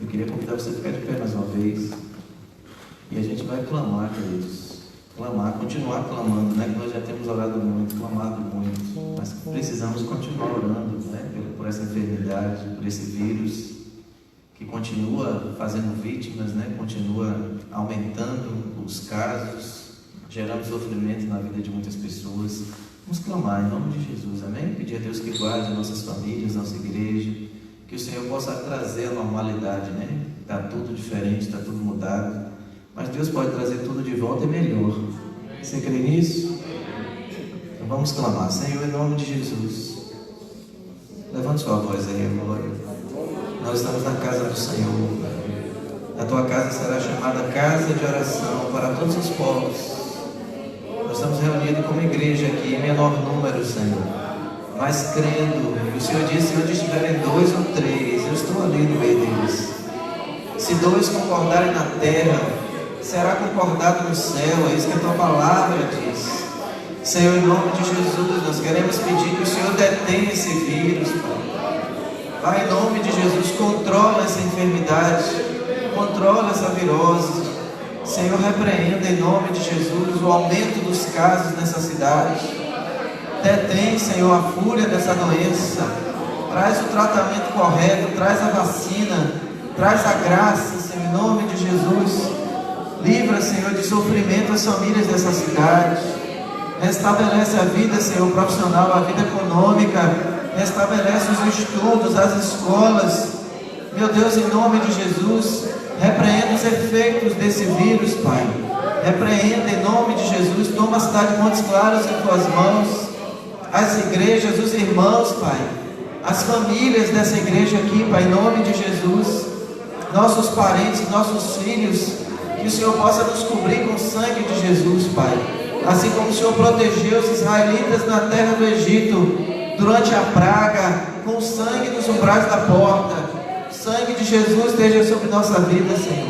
queria convidar você a ficar de pé mais uma vez. E a gente vai clamar, queridos. Clamar, continuar clamando, né? Que nós já temos orado muito, clamado muito. Mas precisamos continuar orando, né? Por essa enfermidade, por esse vírus que continua fazendo vítimas, né? Continua aumentando os casos, gerando sofrimento na vida de muitas pessoas. Vamos clamar em nome de Jesus, amém? Pedir a Deus que guarde nossas famílias, nossa igreja, que o Senhor possa trazer a normalidade, né? Está tudo diferente, está tudo mudado, mas Deus pode trazer tudo de volta e melhor. Você crê nisso? Então vamos clamar. Senhor, em nome de Jesus, levante sua voz aí agora. Nós estamos na casa do Senhor. A tua casa será chamada casa de oração para todos os povos. Nós estamos reunidos como igreja aqui em menor número, Senhor, mas crendo. E o Senhor disse: onde estiverem 2 ou 3, eu estou ali no meio deles. Se 2 concordarem na terra, será concordado no céu. É isso que a tua palavra diz. Senhor, em nome de Jesus, nós queremos pedir que o Senhor detenha esse vírus, Pai. Pai, em nome de Jesus, controla essa enfermidade, controla essa virose. Senhor, repreenda em nome de Jesus o aumento dos casos nessa cidade. Detém, Senhor, a fúria dessa doença. Traz o tratamento correto, traz a vacina, traz a graça, Senhor, em nome de Jesus. Livra, Senhor, de sofrimento as famílias dessa cidade. Restabelece a vida, Senhor, profissional, a vida econômica. Restabelece os estudos, as escolas. Meu Deus, em nome de Jesus, repreenda os efeitos desse vírus, Pai. Repreenda em nome de Jesus. Toma a cidade de Montes Claros em tuas mãos. As igrejas, os irmãos, Pai. As famílias dessa igreja aqui, Pai, em nome de Jesus. Nossos parentes, nossos filhos. Que o Senhor possa nos cobrir com o sangue de Jesus, Pai. Assim como o Senhor protegeu os israelitas na terra do Egito durante a praga, com o sangue nos umbrais da porta. O sangue de Jesus esteja sobre nossa vida, Senhor.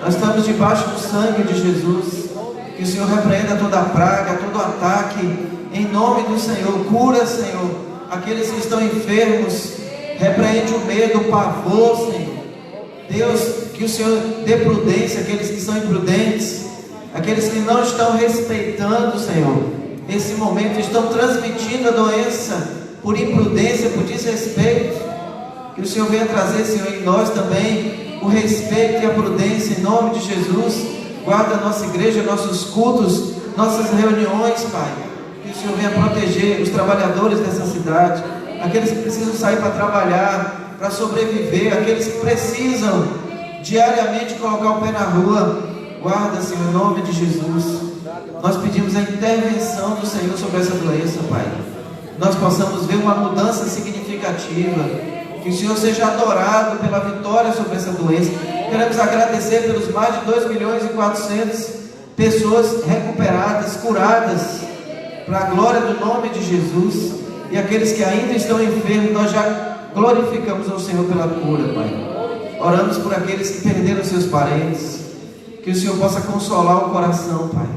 Nós estamos debaixo do sangue de Jesus. Que o Senhor repreenda toda a praga, todo ataque, em nome do Senhor. Cura, Senhor, aqueles que estão enfermos. Repreende o medo, o pavor, Senhor. Deus, que o Senhor dê prudência àqueles que são imprudentes, aqueles que não estão respeitando, Senhor, esse momento, estão transmitindo a doença por imprudência, por desrespeito. Que o Senhor venha trazer, Senhor, em nós também o respeito e a prudência, em nome de Jesus. Guarda a nossa igreja, nossos cultos, nossas reuniões, Pai. Que o Senhor venha proteger os trabalhadores dessa cidade, aqueles que precisam sair para trabalhar, para sobreviver, aqueles que precisam diariamente colocar o pé na rua. Guarda, Senhor, em nome de Jesus. Nós pedimos a intervenção do Senhor sobre essa doença, Pai. Nós possamos ver uma mudança significativa. Que o Senhor seja adorado pela vitória sobre essa doença. Queremos agradecer pelos mais de 2.400.000 pessoas recuperadas, curadas, para a glória do nome de Jesus. E aqueles que ainda estão enfermos, nós já glorificamos ao Senhor pela cura, Pai. Oramos por aqueles que perderam seus parentes. Que o Senhor possa consolar o coração, Pai.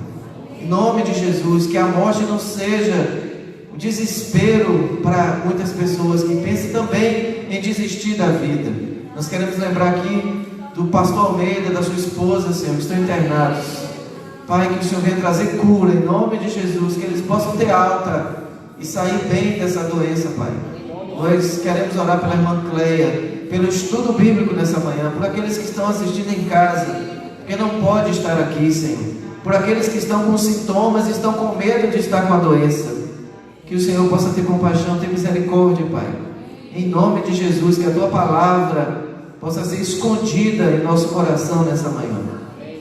Em nome de Jesus, que a morte não seja um desespero para muitas pessoas que pensam também em desistir da vida. Nós queremos lembrar aqui do pastor Almeida, da sua esposa, Senhor, que estão internados. Pai, que o Senhor venha trazer cura, em nome de Jesus, que eles possam ter alta e sair bem dessa doença, Pai. Nós queremos orar pela irmã Cleia, pelo estudo bíblico nessa manhã, por aqueles que estão assistindo em casa, porque não pode estar aqui, Senhor. Por aqueles que estão com sintomas e estão com medo de estar com a doença. Que o Senhor possa ter compaixão, ter misericórdia, Pai. Em nome de Jesus, que a Tua palavra possa ser escondida em nosso coração nessa manhã.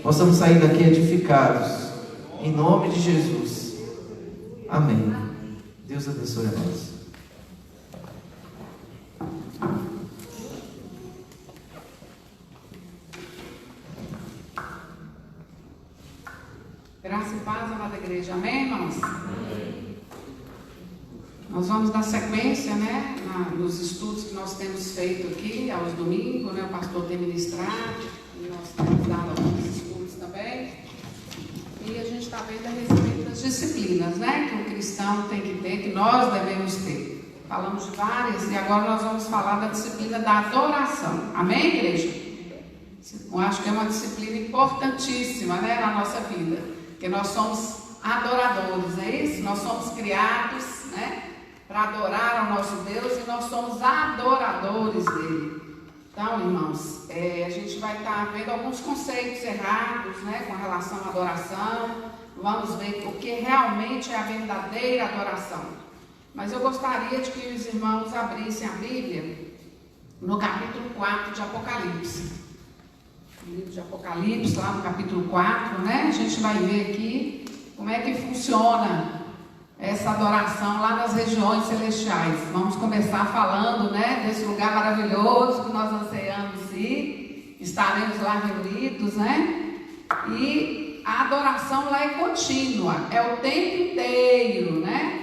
Possamos sair daqui edificados. Em nome de Jesus. Amém. Deus abençoe a nós. Graça e paz, amada igreja. Amém, irmãos? Amém. Nós vamos dar sequência, né, nos estudos que nós temos feito aqui, aos domingos, né, o pastor tem ministrado, e nós temos dado alguns estudos também. E a gente está vendo a respeito das disciplinas, né, que o cristão tem que ter, que nós devemos ter. Falamos de várias, e agora nós vamos falar da disciplina da adoração. Amém, igreja? Eu acho que é uma disciplina importantíssima, né, na nossa vida, porque nós somos adoradores, é isso? Nós somos criados, né, para adorar ao nosso Deus e nós somos adoradores dele. Então, irmãos, a gente vai estar vendo alguns conceitos errados, né, com relação à adoração. Vamos ver o que realmente é a verdadeira adoração. Mas eu gostaria de que os irmãos abrissem a Bíblia no capítulo 4 de Apocalipse. O livro de Apocalipse, lá no capítulo 4, né? A gente vai ver aqui como é que funciona essa adoração lá nas regiões celestiais. Vamos começar falando, né, desse lugar maravilhoso que nós ansiamos ir. Estaremos lá reunidos, né? E a adoração lá é contínua, é o tempo inteiro, né?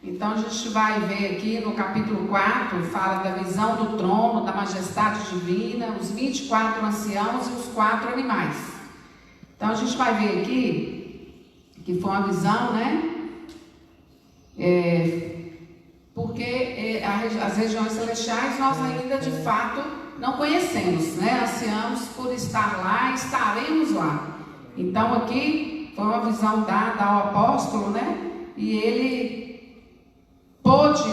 Então a gente vai ver aqui no capítulo 4, fala da visão do trono, da majestade divina, os 24 anciãos e os 4 animais. Então a gente vai ver aqui, que foi uma visão, né? Porque as regiões celestiais nós ainda de fato não conhecemos, né? Ansiamos por estar lá, estaremos lá. Então aqui foi uma visão dada ao apóstolo, né? E ele pôde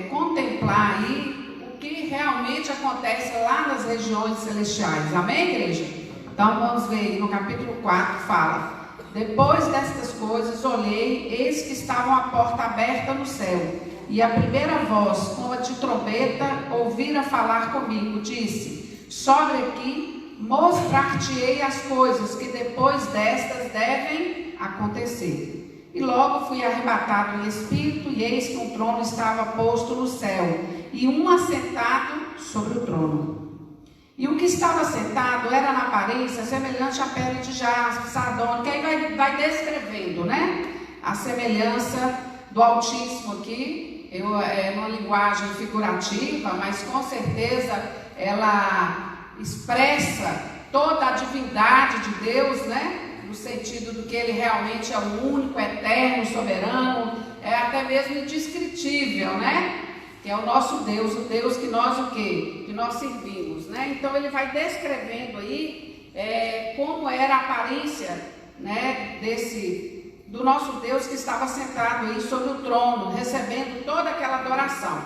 contemplar aí o que realmente acontece lá nas regiões celestiais. Amém, igreja? Então vamos ver aí no capítulo 4, fala: depois destas coisas olhei, eis que estava uma porta aberta no céu, e a primeira voz, como a de trombeta, ouvira falar comigo, disse: sobe aqui, mostrar-te-ei as coisas que depois destas devem acontecer. E logo fui arrebatado em espírito, e eis que um trono estava posto no céu, e um assentado sobre o trono. E o que estava sentado era na aparência semelhante à pele de jaspe, sardônica, aí vai descrevendo, né? A semelhança do Altíssimo aqui, é uma linguagem figurativa, mas com certeza ela expressa toda a divindade de Deus, né? No sentido do que ele realmente é o único, eterno, soberano, é até mesmo indescritível, né? Que é o nosso Deus, o Deus que nós o quê? Que nós servimos, né? Então ele vai descrevendo aí como era a aparência, né, do nosso Deus que estava sentado aí sobre o trono, recebendo toda aquela adoração.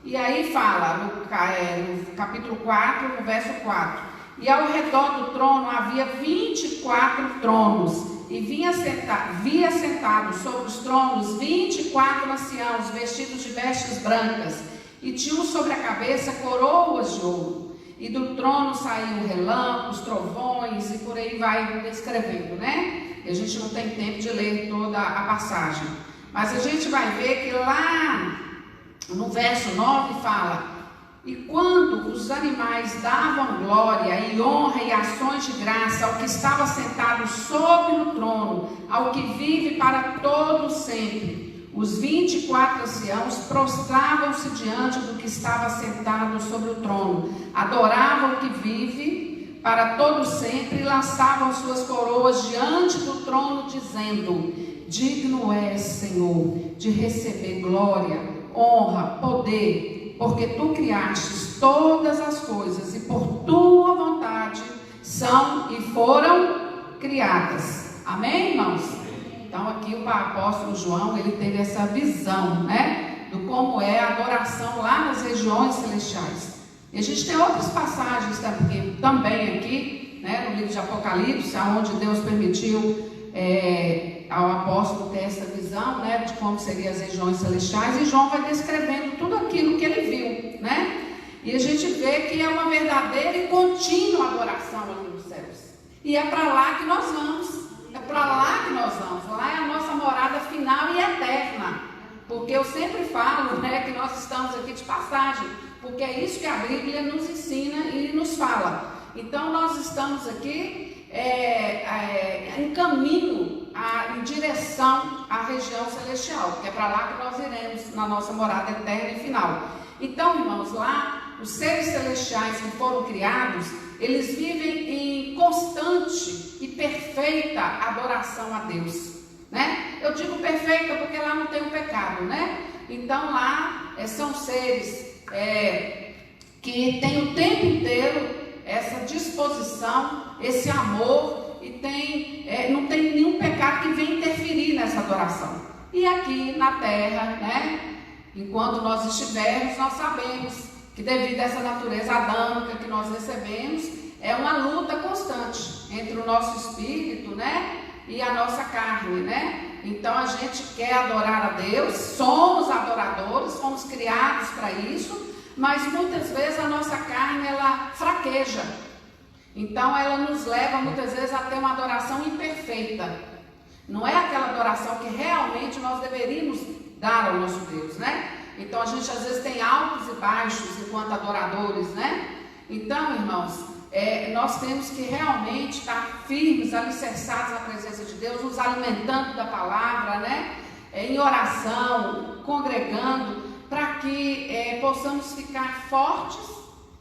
E aí fala no capítulo 4, no verso 4: e ao redor do trono havia 24 tronos, e via sentados sobre os tronos 24 anciãos, vestidos de vestes brancas, e tinham sobre a cabeça coroas de ouro. E do trono saíam relâmpagos, trovões, e por aí vai descrevendo, né? E a gente não tem tempo de ler toda a passagem. Mas a gente vai ver que lá no verso 9 fala: e quando os animais davam glória e honra e ações de graça ao que estava sentado sobre o trono, ao que vive para todo sempre, os 24 anciãos prostravam-se diante do que estava sentado sobre o trono, adoravam o que vive para todo sempre e lançavam suas coroas diante do trono, dizendo: digno és, Senhor, de receber glória, honra, poder, porque tu criastes todas as coisas e por tua vontade são e foram criadas. Amém, irmãos? Então aqui o apóstolo João, ele teve essa visão, né, do como é a adoração lá nas regiões celestiais. E a gente tem outras passagens também aqui, né, no livro de Apocalipse, onde Deus permitiu ao apóstolo ter essa visão, né, de como seriam as regiões celestiais, e João vai descrevendo tudo aquilo que ele viu, né? E a gente vê que é uma verdadeira e contínua adoração ali nos céus. E é para lá que nós vamos. É para lá que nós vamos. Lá é a nossa morada final e eterna. Porque eu sempre falo, né, que nós estamos aqui de passagem, porque é isso que a Bíblia nos ensina e nos fala. Então nós estamos aqui em caminho, em direção à região celestial, que é para lá que nós iremos na nossa morada eterna e final. Então, irmãos, lá os seres celestiais que foram criados, eles vivem em constante e perfeita adoração a Deus, né? Eu digo perfeita porque lá não tem o pecado, né? Então lá são seres que têm o tempo inteiro essa disposição, esse amor, e não tem nenhum pecado que venha interferir nessa adoração. E aqui na terra, né, enquanto nós estivermos, nós sabemos que devido a essa natureza adâmica que nós recebemos, é uma luta constante entre o nosso espírito, né, e a nossa carne, né? Então a gente quer adorar a Deus, somos adoradores, fomos criados para isso, mas muitas vezes a nossa carne, ela fraqueja. Então ela nos leva muitas vezes a ter uma adoração imperfeita. Não é aquela adoração que realmente nós deveríamos dar ao nosso Deus, né? Então a gente às vezes tem altos e baixos enquanto adoradores, né? Então, irmãos, nós temos que realmente estar firmes, alicerçados na presença de Deus, nos alimentando da palavra, né? Em oração, congregando, para que possamos ficar fortes,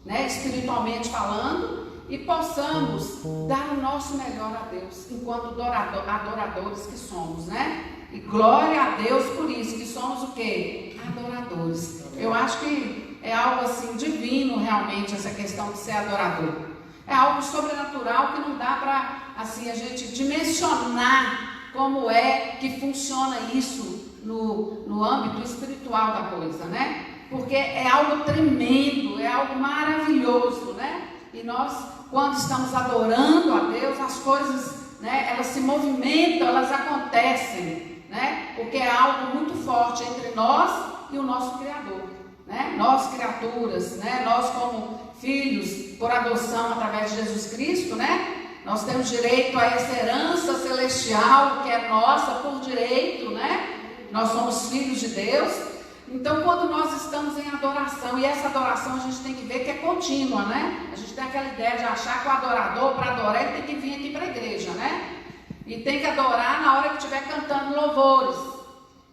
né? Espiritualmente falando, e possamos dar o nosso melhor a Deus, enquanto adoradores que somos, né? E glória a Deus por isso, que somos o quê? Adoradores. Eu acho que é algo assim divino realmente essa questão de ser adorador. É algo sobrenatural que não dá para assim, a gente dimensionar como é que funciona isso no âmbito espiritual da coisa, né? Porque é algo tremendo, é algo maravilhoso, né? E nós, quando estamos adorando a Deus, as coisas, né, elas se movimentam, elas acontecem, né? Porque é algo muito forte entre nós e o nosso Criador, né? Nós criaturas, né? Nós como filhos por adoção através de Jesus Cristo, né? Nós temos direito a essa herança celestial que é nossa por direito, né? Nós somos filhos de Deus. Então, quando nós estamos em adoração, e essa adoração a gente tem que ver que é contínua, né? A gente tem aquela ideia de achar que o adorador, para adorar, ele tem que vir aqui para a igreja, né? E tem que adorar na hora que estiver cantando louvores.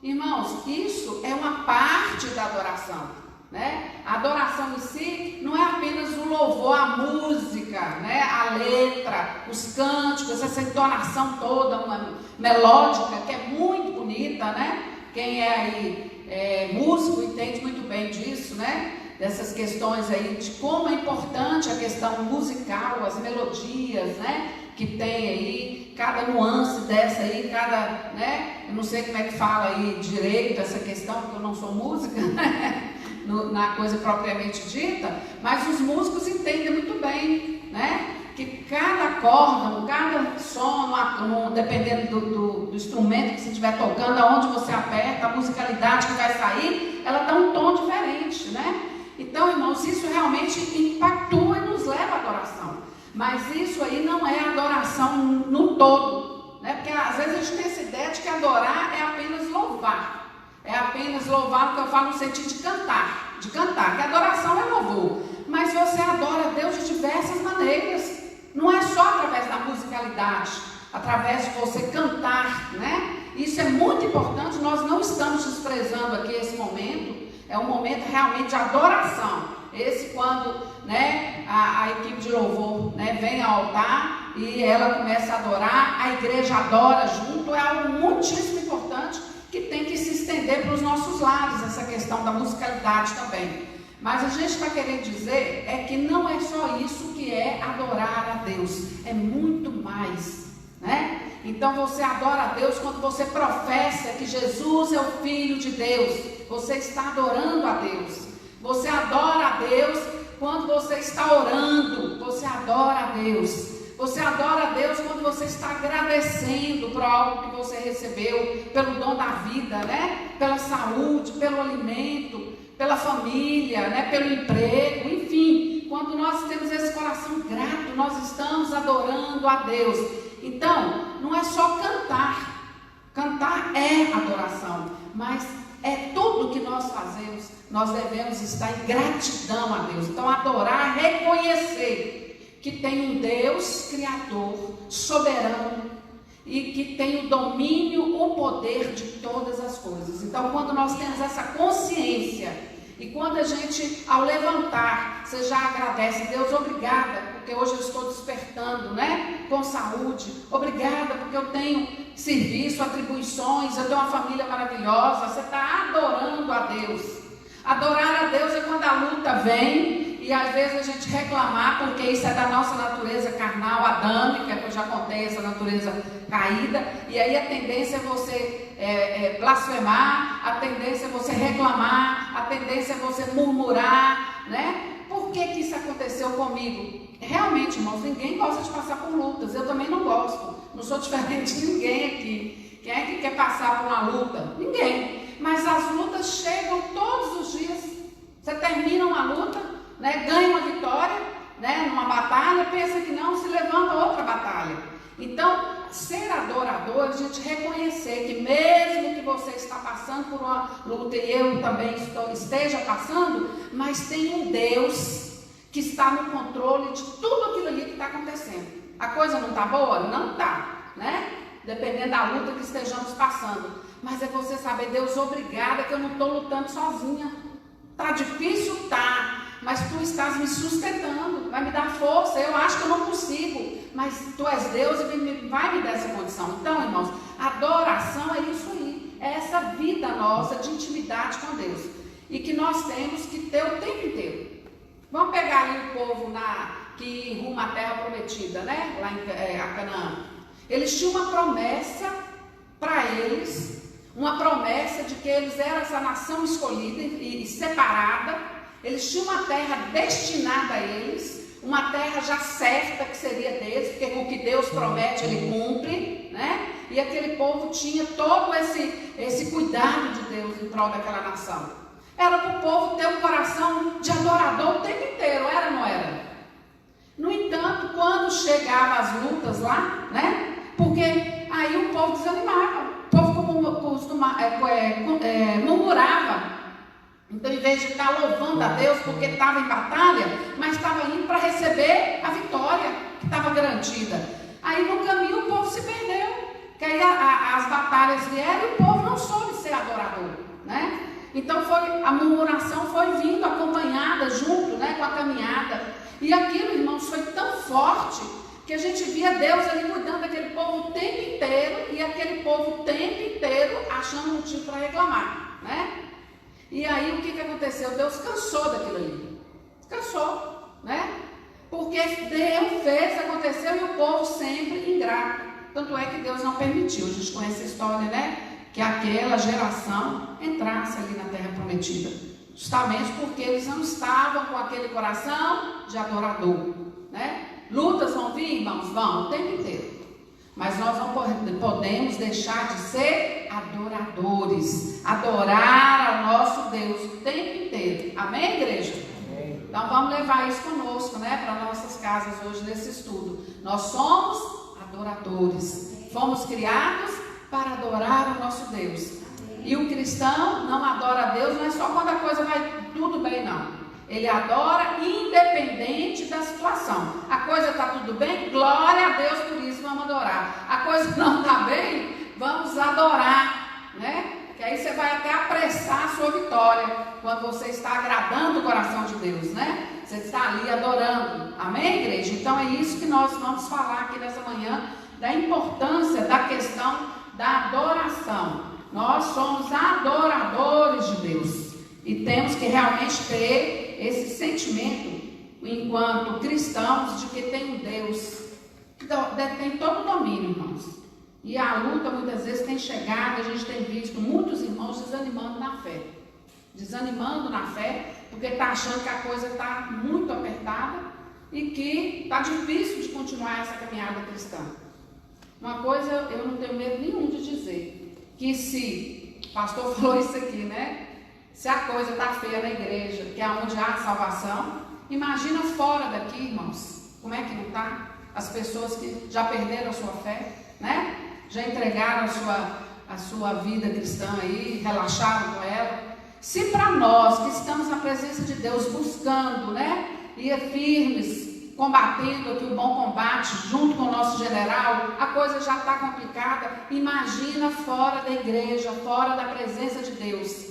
Irmãos, isso é uma parte da adoração, né? A adoração em si não é apenas o louvor, a música, né? A letra, os cânticos, essa entonação toda, uma melódica, que é muito bonita, né? Quem é aí músico entende muito bem disso, né? Dessas questões aí, de como é importante a questão musical, as melodias, né? Que tem aí, cada nuance dessa aí, cada, né? Eu não sei como é que fala aí direito essa questão, porque eu não sou música, né? Na coisa propriamente dita, mas os músicos entendem muito bem, né? Que cada acorde, cada som, dependendo do instrumento que você estiver tocando, aonde você aperta, a musicalidade que vai sair, ela dá um tom diferente, né? Então, irmãos, isso realmente impactua e nos leva à adoração. Mas isso aí não é adoração no todo, né? Porque às vezes a gente tem essa ideia de que adorar é apenas louvar. É apenas louvar, o que eu falo no sentido de cantar, que a adoração é louvor. Mas você adora a Deus de diversas maneiras. Não é só através da musicalidade, através de você cantar, né? Isso é muito importante, nós não estamos desprezando aqui esse momento, é um momento realmente de adoração. Esse quando, né, a equipe de louvor, né, vem ao altar e ela começa a adorar, a igreja adora junto, é algo muitíssimo importante que tem que se estender para os nossos lares, essa questão da musicalidade também. Mas a gente está querendo dizer que não é só isso que é adorar a Deus, é muito mais, né? Então você adora a Deus quando você professa que Jesus é o Filho de Deus, você está adorando a Deus. Você adora a Deus quando você está orando, você adora a Deus. Você adora a Deus quando você está agradecendo por algo que você recebeu, pelo dom da vida, né? Pela saúde, pelo alimento, pela família, né? Pelo emprego, enfim. Quando nós temos esse coração grato, nós estamos adorando a Deus. Então, não é só cantar. Cantar é adoração, mas é tudo que nós fazemos, nós devemos estar em gratidão a Deus. Então, adorar, reconhecer que tem um Deus criador, soberano, e que tem o domínio, o poder de todas as coisas. Então, quando nós temos essa consciência, e quando a gente, ao levantar, você já agradece, Deus, obrigada, porque hoje eu estou despertando, né, com saúde, obrigada, porque eu tenho serviço, atribuições, eu tenho uma família maravilhosa, você está adorando a Deus. Adorar a Deus é quando a luta vem, e e às vezes a gente reclamar, porque isso é da nossa natureza carnal, adâmica, que eu já contei, essa natureza caída, e aí a tendência é você blasfemar, a tendência é você reclamar, a tendência é você murmurar, né? Por que isso aconteceu comigo? Realmente, irmãos, ninguém gosta de passar por lutas, eu também não gosto, não sou diferente de ninguém aqui. Quem é que quer passar por uma luta? Ninguém. Mas as lutas chegam todos os dias. Você termina uma luta, né, ganha uma vitória, né, numa batalha, pensa que não, se levanta outra batalha. Então, ser adorador, a gente reconhecer que mesmo que você está passando por uma luta, e eu também esteja passando, mas tem um Deus que está no controle de tudo aquilo ali que está acontecendo. A coisa não está boa? Não está, né? Dependendo da luta que estejamos passando. Mas é você saber, Deus, obrigada que eu não estou lutando sozinha. Está difícil? Tá. Mas tu estás me sustentando, vai me dar força. Eu acho que eu não consigo, mas tu és Deus e vai me dar essa condição. Então, irmãos, adoração é isso aí. É essa vida nossa de intimidade com Deus. E que nós temos que ter o tempo inteiro. Vamos pegar ali o povo que rumo à terra prometida, né? Lá em Canaã. Eles tinham uma promessa para eles, uma promessa de que eles eram essa nação escolhida e separada. Eles tinham uma terra destinada a eles, uma terra já certa que seria deles, porque o que Deus promete, Ele cumpre, né? E aquele povo tinha todo esse cuidado de Deus em prol daquela nação. Era para o povo ter um coração de adorador o tempo inteiro, era ou não era? No entanto, quando chegavam as lutas lá, né? Porque aí o povo desanimava, o povo murmurava. Então, em vez de estar louvando a Deus porque estava em batalha, mas estava indo para receber a vitória que estava garantida. Aí no caminho o povo se perdeu, que aí as batalhas vieram e o povo não soube ser adorador, né? Então a murmuração foi vindo acompanhada junto, né, com a caminhada. E aquilo, irmãos, foi tão forte que a gente via Deus ali cuidando daquele povo o tempo inteiro e aquele povo o tempo inteiro achando motivo para reclamar, né? E aí o que aconteceu? Deus cansou daquilo ali. Cansou, né? Porque Deus fez, aconteceu e o povo sempre ingrato. Tanto é que Deus não permitiu. A gente conhece a história, né? Que aquela geração entrasse ali na terra prometida. Justamente porque eles não estavam com aquele coração de adorador, né? Lutas vão vir, irmãos? Vão, o tempo inteiro. Mas nós não podemos deixar de ser adoradores. Adorar ao nosso Deus o tempo inteiro. Amém, igreja? Amém. Então vamos levar isso conosco, né? Para nossas casas hoje nesse estudo. Nós somos adoradores. Fomos criados para adorar o nosso Deus. E o cristão não adora a Deus, não é só quando a coisa vai tudo bem, não. Ele adora independente da situação. A coisa está tudo bem? Glória a Deus por isso, vamos adorar. A coisa não está bem? Vamos adorar, né? Que aí você vai até apressar a sua vitória, quando você está agradando o coração de Deus, né? Você está ali adorando. Amém, igreja? Então é isso que nós vamos falar aqui nessa manhã, da importância da questão da adoração. Nós somos adoradores de Deus. E temos que realmente ter esse sentimento, enquanto cristãos, de que tem um Deus que detém todo o domínio, irmãos. E a luta muitas vezes tem chegado, a gente tem visto muitos irmãos desanimando na fé. Desanimando na fé, porque está achando que a coisa está muito apertada e que está difícil de continuar essa caminhada cristã. Uma coisa eu não tenho medo nenhum de dizer, que se, o pastor falou isso aqui, né? Se a coisa está feia na igreja, que é onde há salvação, imagina fora daqui, irmãos, como é que não está? As pessoas que já perderam a sua fé, né? Já entregaram a sua vida cristã aí, relaxaram com ela. Se para nós que estamos na presença de Deus, buscando, né? E firmes, combatendo aqui o bom combate, junto com o nosso general, a coisa já está complicada, imagina fora da igreja, fora da presença de Deus.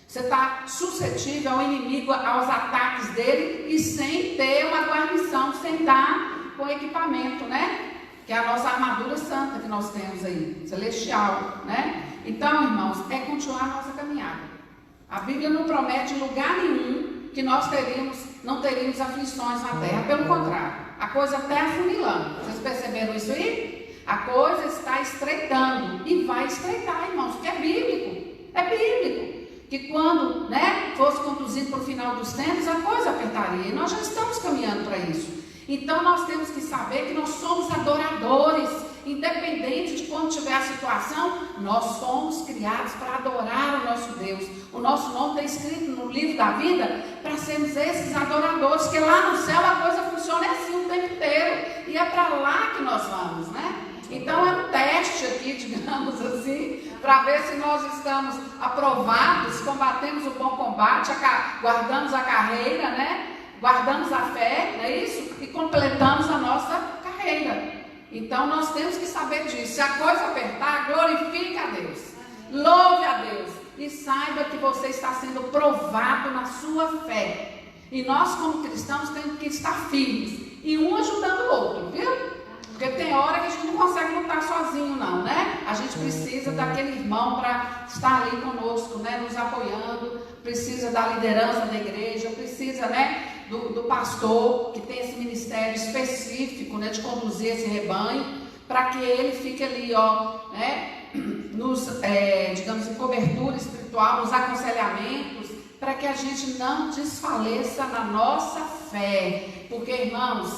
Você está suscetível ao inimigo, aos ataques dele e sem ter uma guarnição, sem estar com equipamento, né? Que é a nossa armadura santa que nós temos aí, celestial, né? Então, irmãos, é continuar a nossa caminhada. A Bíblia não promete em lugar nenhum que nós teríamos não teríamos aflições na terra. Pelo contrário, a coisa está afunilando. Vocês perceberam isso aí? A coisa está estreitando e vai estreitar, irmãos, porque é bíblico. É bíblico. Que quando, fosse conduzido para o final dos tempos, a coisa apertaria. E nós já estamos caminhando para isso. Então nós temos que saber que nós somos adoradores. Independente de quando tiver a situação, nós fomos criados para adorar o nosso Deus. O nosso nome está escrito no livro da vida para sermos esses adoradores, porque lá no céu a coisa funciona assim o tempo inteiro. E é para lá que nós vamos, Então é um teste aqui, digamos assim, para ver se nós estamos aprovados, combatemos o bom combate, guardamos a carreira, guardamos a fé, não é isso? E completamos a nossa carreira. Então nós temos que saber disso. Se a coisa apertar, glorifique a Deus, louve a Deus e saiba que você está sendo provado na sua fé. E nós como cristãos temos que estar firmes e um ajudando o outro, viu? Porque tem hora que a gente não consegue lutar sozinho não, A gente precisa daquele irmão para estar ali conosco, nos apoiando, precisa da liderança da igreja, precisa, do pastor que tem esse ministério específico, de conduzir esse rebanho, para que ele fique ali, digamos, em cobertura espiritual, nos aconselhamentos, para que a gente não desfaleça na nossa fé, porque, irmãos,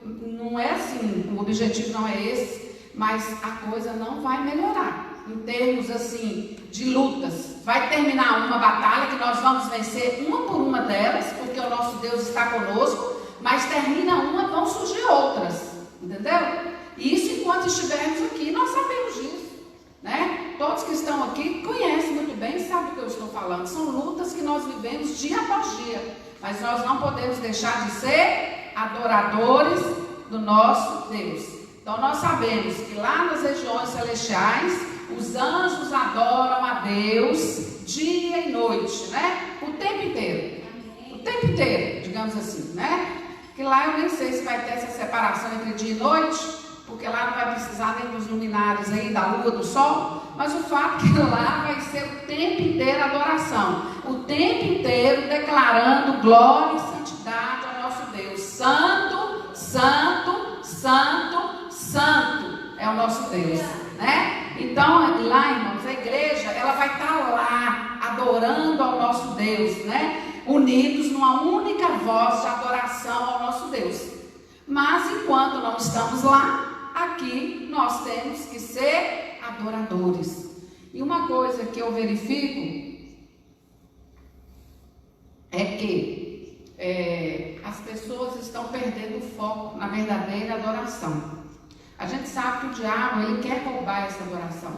não é assim, o objetivo não é esse, mas a coisa não vai melhorar em termos assim de lutas. Vai terminar uma batalha que nós vamos vencer uma por uma delas, porque o nosso Deus está conosco, mas termina uma, vão surgir outras, entendeu? Isso enquanto estivermos aqui, nós sabemos disso, Todos que estão aqui conhecem muito bem, sabem do que eu estou falando. São lutas que nós vivemos dia após dia, mas nós não podemos deixar de ser adoradores do nosso Deus. Então nós sabemos que lá nas regiões celestiais os anjos adoram a Deus dia e noite, o tempo inteiro. O tempo inteiro, digamos assim, Que lá eu nem sei se vai ter essa separação entre dia e noite, porque lá não vai precisar nem dos luminares aí, da lua, do sol, mas o fato é que lá vai ser o tempo inteiro adoração, o tempo inteiro declarando glória e santidade ao nosso Deus. Santo, santo, santo, santo é o nosso Deus, Então lá, irmãos, a igreja, ela vai estar lá adorando ao nosso Deus, unidos numa única voz de adoração ao nosso Deus. Mas enquanto não estamos lá, aqui nós temos que ser adoradores. E uma coisa que eu verifico é que as pessoas estão perdendo o foco na verdadeira adoração. A gente sabe que o diabo, ele quer roubar essa adoração,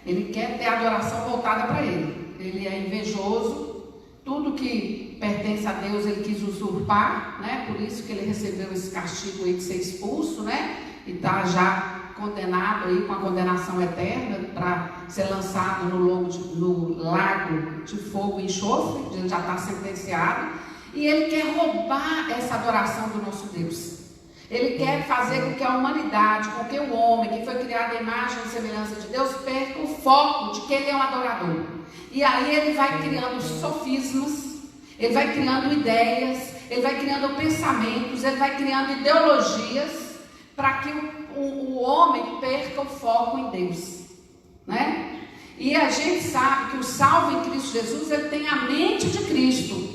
Ele quer ter a adoração voltada para ele. Ele é invejoso, tudo que pertence a Deus ele quis usurpar, Por isso que ele recebeu esse castigo aí de ser expulso, E está já condenado aí com a condenação eterna para ser lançado no lago de fogo e enxofre. Ele já está sentenciado. E ele quer roubar essa adoração do nosso Deus. Ele quer fazer com que a humanidade, com que o homem, que foi criado à imagem e semelhança de Deus, perca o foco de que ele é um adorador. E aí ele vai criando sofismas, ele vai criando ideias, ele vai criando pensamentos, ele vai criando ideologias, para que o homem perca o foco em Deus, E a gente sabe que o salvo em Cristo Jesus, ele tem a mente de Cristo.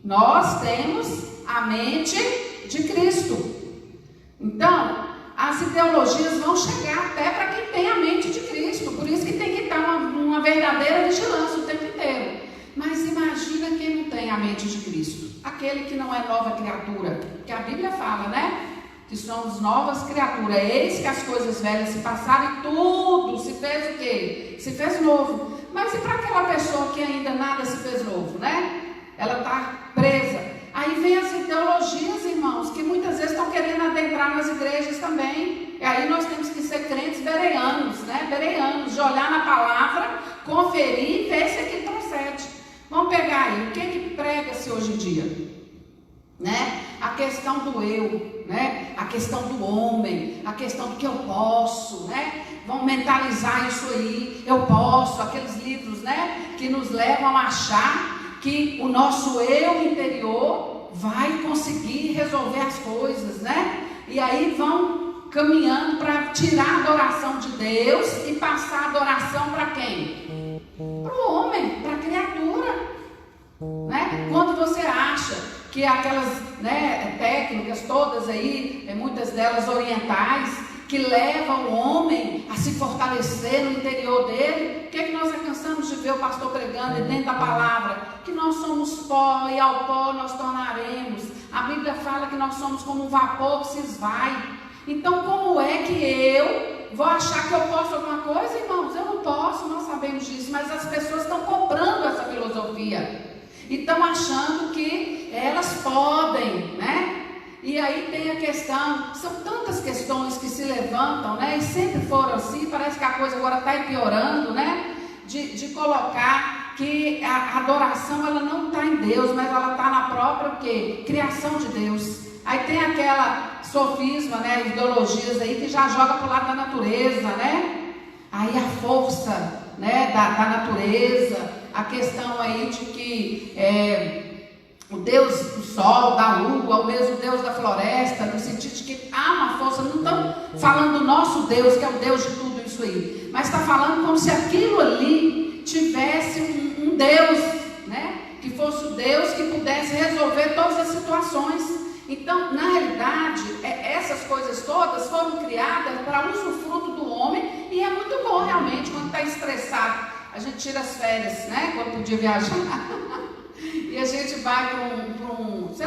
Nós temos a mente de Cristo. Então, as ideologias vão chegar até para quem tem a mente de Cristo. Por isso que tem que estar uma verdadeira vigilância o tempo inteiro. Mas imagina quem não tem a mente de Cristo. Aquele que não é nova criatura. Que a Bíblia fala, Que somos novas criaturas. Eis que as coisas velhas se passaram e tudo se fez o quê? Se fez novo. Mas e para aquela pessoa que ainda nada se fez novo, Ela está presa. Aí vem as ideologias, irmãos, que muitas vezes estão querendo adentrar nas igrejas também. E aí nós temos que ser crentes bereanos, Bereanos, de olhar na palavra, conferir e ver se aquilo procede. Vamos pegar aí, o que é que prega-se hoje em dia? A questão do eu, A questão do homem, a questão do que eu posso, Vamos mentalizar isso aí, eu posso, aqueles livros, que nos levam a achar que o nosso eu interior vai conseguir resolver as coisas, né? E aí vão caminhando para tirar a adoração de Deus e passar a adoração para quem? Para o homem, para a criatura, né? Quando você acha que aquelas, né, técnicas todas aí, muitas delas orientais, que levam o homem a se fortalecer no interior dele, o que é que nós alcançamos de ver o pastor pregando dentro da palavra? Que nós somos pó e ao pó nós tornaremos. A Bíblia fala que nós somos como um vapor que se esvai. Então, como é que eu vou achar que eu posso alguma coisa, irmãos? Eu não posso, nós sabemos disso, mas as pessoas estão comprando essa filosofia e estão achando que elas podem, né? E aí tem a questão, são tantas questões que se levantam, né? E sempre foram assim, parece que a coisa agora está piorando, né? De colocar que a adoração, ela não está em Deus, mas ela está na própria o quê? Criação de Deus. Aí tem aquela sofisma, né? Ideologias aí que já joga para o lado da natureza, né? Aí a força, né? Da natureza, a questão aí de que o Deus do sol, da lua, o mesmo Deus da floresta, no sentido de que há uma força. Não estão falando do nosso Deus, que é o Deus de tudo isso aí, mas está falando como se aquilo ali tivesse um Deus, né? Que fosse o Deus que pudesse resolver todas as situações. Então, na realidade, essas coisas todas foram criadas para usufruto do homem, e é muito bom realmente quando está estressado. A gente tira as férias, né? Quando podia viajar. E a gente vai para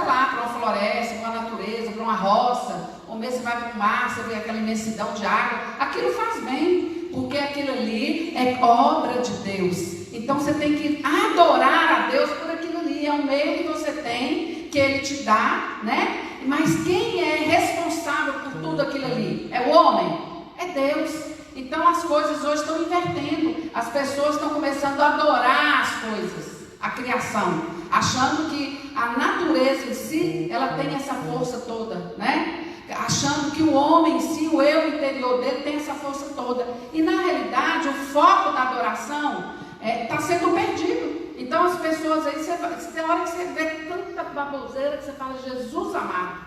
uma floresta, para uma natureza, para uma roça, ou mesmo vai para o mar, você vê aquela imensidão de água. Aquilo faz bem, porque aquilo ali é obra de Deus. Então você tem que adorar a Deus por aquilo ali. É um meio que você tem, que Ele te dá, né? Mas quem é responsável por tudo aquilo ali? É o homem? É Deus. Então as coisas hoje estão invertendo. As pessoas estão começando a adorar as coisas, a criação, achando que a natureza em si, ela tem essa força toda, né? Achando que o homem em si, o eu interior dele tem essa força toda. E na realidade, o foco da adoração está sendo perdido. Então as pessoas aí, tem hora que você vê tanta baboseira que você fala, Jesus amado,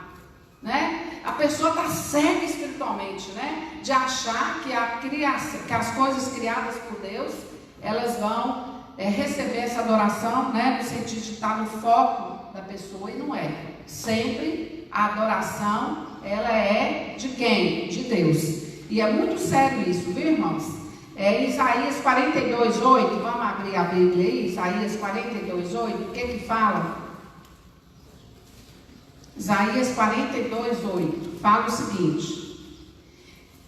né? A pessoa está cega espiritualmente, né? De achar que que as coisas criadas por Deus, elas vão receber essa adoração, né, no sentido de estar no foco da pessoa, e não é. Sempre a adoração, ela é de quem? De Deus. E é muito sério isso, viu, irmãos? Isaías 42:8, vamos abrir a Bíblia aí, Isaías 42:8, o que fala? Isaías 42:8, fala o seguinte: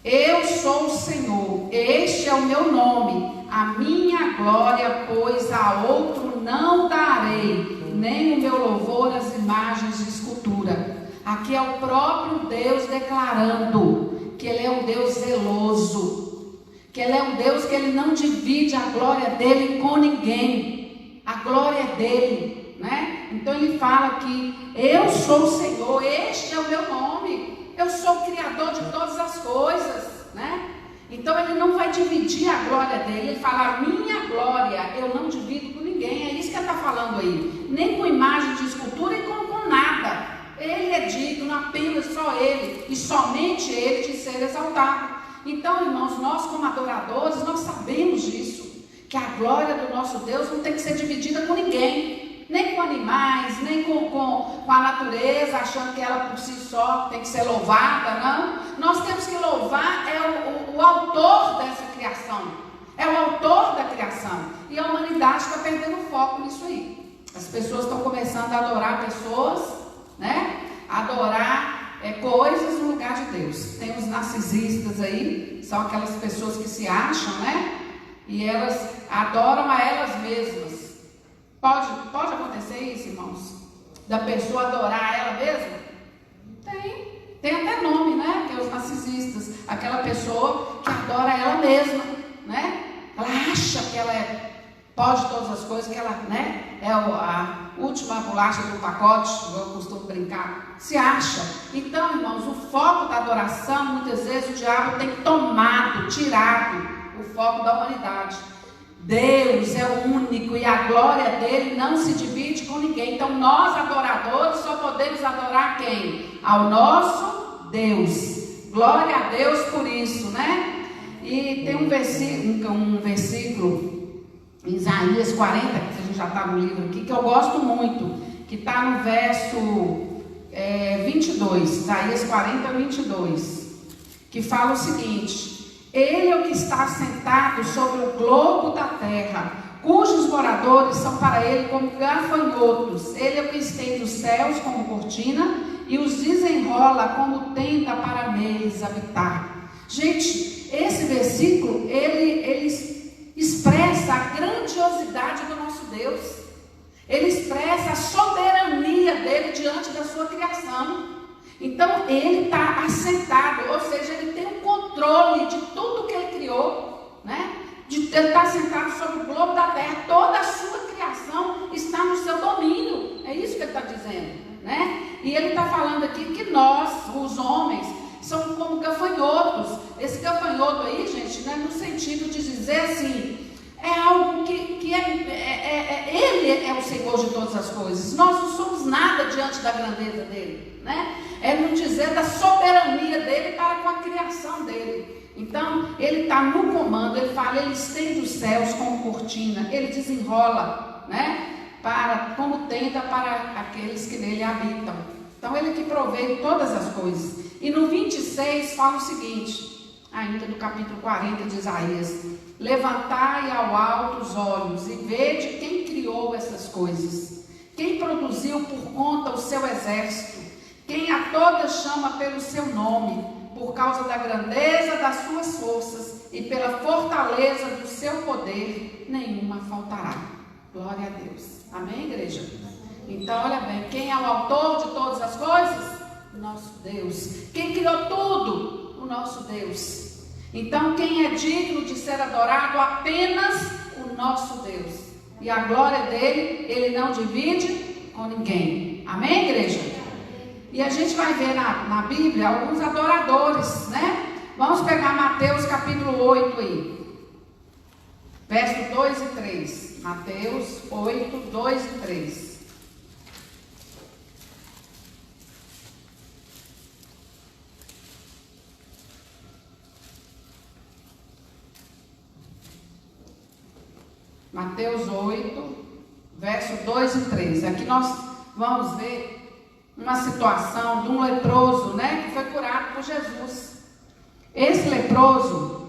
eu sou o Senhor, este é o meu nome, a minha glória, pois a outro não darei, nem o meu louvor às imagens de escultura. Aqui é o próprio Deus declarando que Ele é um Deus zeloso, que Ele é um Deus que Ele não divide a glória dEle com ninguém, a glória é dEle, né? Então Ele fala que eu sou o Senhor, este é o meu nome, eu sou o Criador de todas as coisas, né? Então Ele não vai dividir a glória dEle. Ele fala, a minha glória eu não divido com ninguém. É isso que Ele está falando aí, nem com imagem de escultura e com nada. Ele é digno, apenas só Ele, e somente Ele, de ser exaltado. Então, irmãos, nós como adoradores, nós sabemos disso, que a glória do nosso Deus não tem que ser dividida com ninguém, nem com animais, nem com a natureza, achando que ela por si só tem que ser louvada, não. Nós temos que louvar o autor dessa criação, é o autor da criação, e a humanidade está perdendo o foco nisso aí. As pessoas estão começando a adorar pessoas, né? Adorar coisas no lugar de Deus. Tem os narcisistas aí, são aquelas pessoas que se acham, né? E elas adoram a elas mesmas. Pode acontecer isso, irmãos? Da pessoa adorar ela mesma? Tem até nome, né? Que é os narcisistas. Aquela pessoa que adora ela mesma, né? Ela acha que ela pode todas as coisas, que ela, né? É a última bolacha do pacote, eu costumo brincar. Se acha. Então, irmãos, o foco da adoração, muitas vezes o diabo tem tirado o foco da humanidade. Deus é o único e a glória dele não se divide com ninguém. Então nós adoradores só podemos adorar quem? Ao nosso Deus. Glória a Deus por isso, né? E tem um versículo em Isaías 40, que a gente já está no livro aqui, que eu gosto muito, que está no verso 22, Isaías 40, 22, que fala o seguinte: Ele é o que está sentado sobre o globo da terra, cujos moradores são para ele como gafanhotos. Ele é o que estende os céus como cortina e os desenrola como tenda para neles habitar. Gente, esse versículo, ele expressa a grandiosidade do nosso Deus. Ele expressa a soberania dele diante da sua criação. Então ele está assentado, ou seja, ele tem o controle de tudo que ele criou, né? Ele está assentado sobre o globo da terra. Toda a sua criação está no seu domínio. É isso que ele está dizendo, né? E ele está falando aqui que nós, os homens, são como gafanhotos. Esse gafanhoto aí, gente, né, no sentido de dizer assim, é algo que ele é o Senhor de todas as coisas. Nós não somos nada diante da grandeza dele, né? É no dizer da soberania dele para com a criação dele. Então, ele está no comando. Ele fala, ele estende os céus como cortina, ele desenrola, né, como tenda para aqueles que nele habitam. Então, ele que provê todas as coisas. E no 26 fala o seguinte, ainda do capítulo 40 de Isaías: levantai ao alto os olhos e vede quem criou essas coisas, quem produziu por conta o seu exército, quem a todas chama pelo seu nome, por causa da grandeza das suas forças e pela fortaleza do seu poder, nenhuma faltará. Glória a Deus. Amém, igreja? Então, olha bem, quem é o autor de todas as coisas? O nosso Deus. Quem criou tudo? O nosso Deus. Então, quem é digno de ser adorado? Apenas o nosso Deus. E a glória dele, ele não divide com ninguém. Amém, igreja? E a gente vai ver na Bíblia alguns adoradores, né? Vamos pegar Mateus capítulo 8 aí. Verso 2 e 3. Mateus 8, 2 e 3. Mateus 8, verso 2 e 3. Aqui nós vamos ver uma situação de um leproso, né, que foi curado por Jesus. Esse leproso,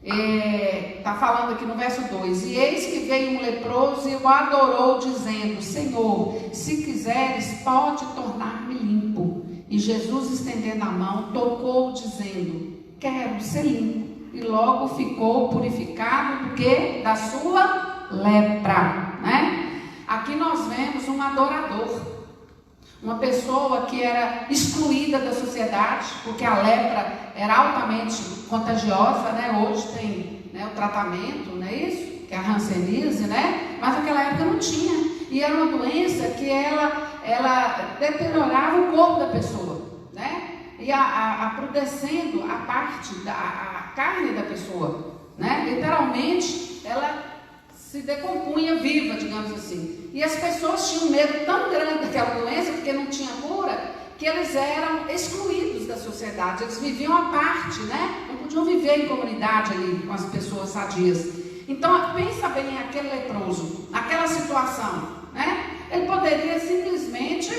está falando aqui no verso 2: e eis que veio um leproso e o adorou, dizendo: Senhor, se quiseres, pode tornar-me limpo. E Jesus, estendendo a mão, tocou, dizendo: quero ser limpo. E logo ficou purificado do quê? Da sua lepra, né? Aqui nós vemos um adorador, uma pessoa que era excluída da sociedade, porque a lepra era altamente contagiosa, né? Hoje tem, né, o tratamento, não é isso? Que é a hanseníase, né? Mas naquela época não tinha. E era uma doença que ela deteriorava o corpo da pessoa, né? E apodrecendo a parte a carne da pessoa, né? Literalmente, ela se decompunha viva, digamos assim. E as pessoas tinham um medo tão grande daquela doença, porque não tinha cura, que eles eram excluídos da sociedade. Eles viviam à parte, né? Não podiam viver em comunidade ali com as pessoas sadias. Então, pensa bem aquele leproso, naquela situação, né? Ele poderia simplesmente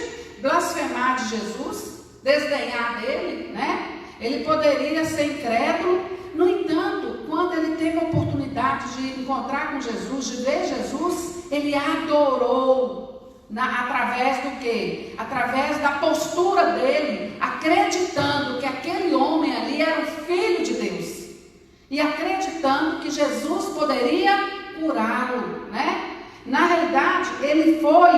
blasfemar de Jesus, desdenhar dele, né? Ele poderia ser incrédulo. No entanto, quando ele teve a oportunidade de encontrar com Jesus, de ver Jesus, ele adorou, através do quê? Através da postura dele, acreditando que aquele homem ali era o Filho de Deus, e acreditando que Jesus poderia curá-lo, né? Na realidade, ele foi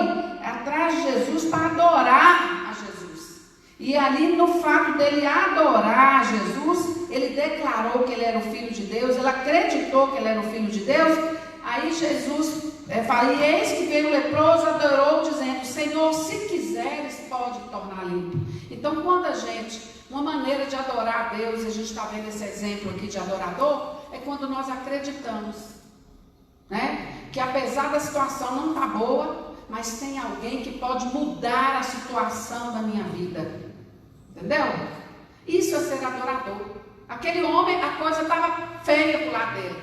atrás de Jesus para adorar a Jesus. E ali, no fato dele adorar Jesus, ele declarou que ele era o Filho de Deus, ele acreditou que ele era o Filho de Deus. Aí Jesus fala: e eis que veio o leproso, adorou, dizendo: Senhor, se quiseres, pode tornar limpo. Então, quando uma maneira de adorar a Deus, a gente está vendo esse exemplo aqui de adorador, é quando nós acreditamos né? Que apesar da situação não estar boa, mas tem alguém que pode mudar a situação da minha vida. Entendeu? Isso é ser adorador. Aquele homem, a coisa estava feia para o lado dele,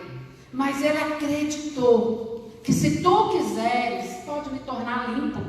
mas ele acreditou que se tu quiseres, pode me tornar limpo.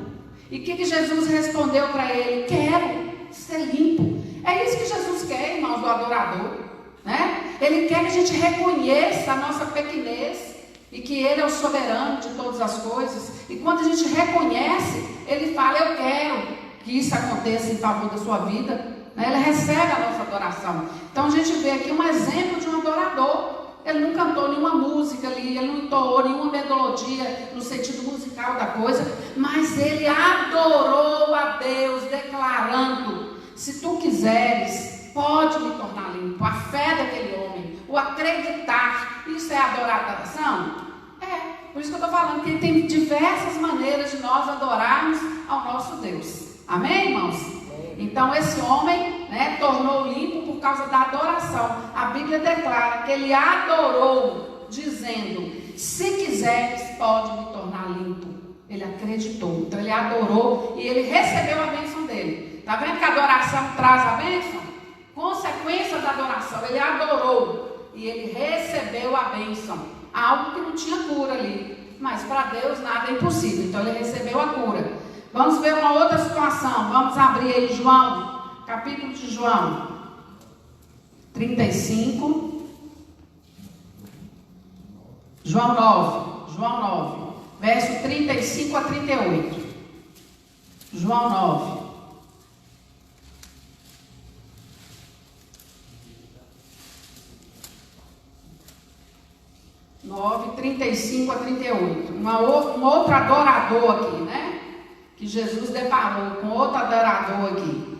E o que Jesus respondeu para ele? Quero ser limpo. É isso que Jesus quer, irmãos, do adorador, né? Ele quer que a gente reconheça a nossa pequenez e que Ele é o soberano de todas as coisas. E quando a gente reconhece, Ele fala: eu quero que isso aconteça em favor da sua vida, né? Ele recebe a nossa adoração. Então a gente vê aqui um exemplo de um adorador. Ele não cantou nenhuma música ali, ele não entoou nenhuma melodia no sentido musical da coisa, mas ele adorou a Deus, declarando: se tu quiseres, pode me tornar limpo. A fé daquele homem, o acreditar, isso é adoração? É, por isso que eu estou falando que tem diversas maneiras de nós adorarmos ao nosso Deus. Amém, irmãos? Então esse homem, né, tornou limpo por causa da adoração. A Bíblia declara que ele adorou, dizendo: se quiseres, pode me tornar limpo. Ele acreditou, então ele adorou e ele recebeu a bênção dele. Está vendo que a adoração traz a bênção? Consequência da adoração, ele adorou e ele recebeu a bênção. Algo que não tinha cura ali, mas para Deus nada é impossível, então ele recebeu a cura. Vamos ver uma outra situação. Vamos abrir aí João, capítulo de João 35. João 9, verso 35 a 38. João 9. (9, 35 a 38). Um outro adorador aqui, né? Que Jesus deparou com outro adorador aqui.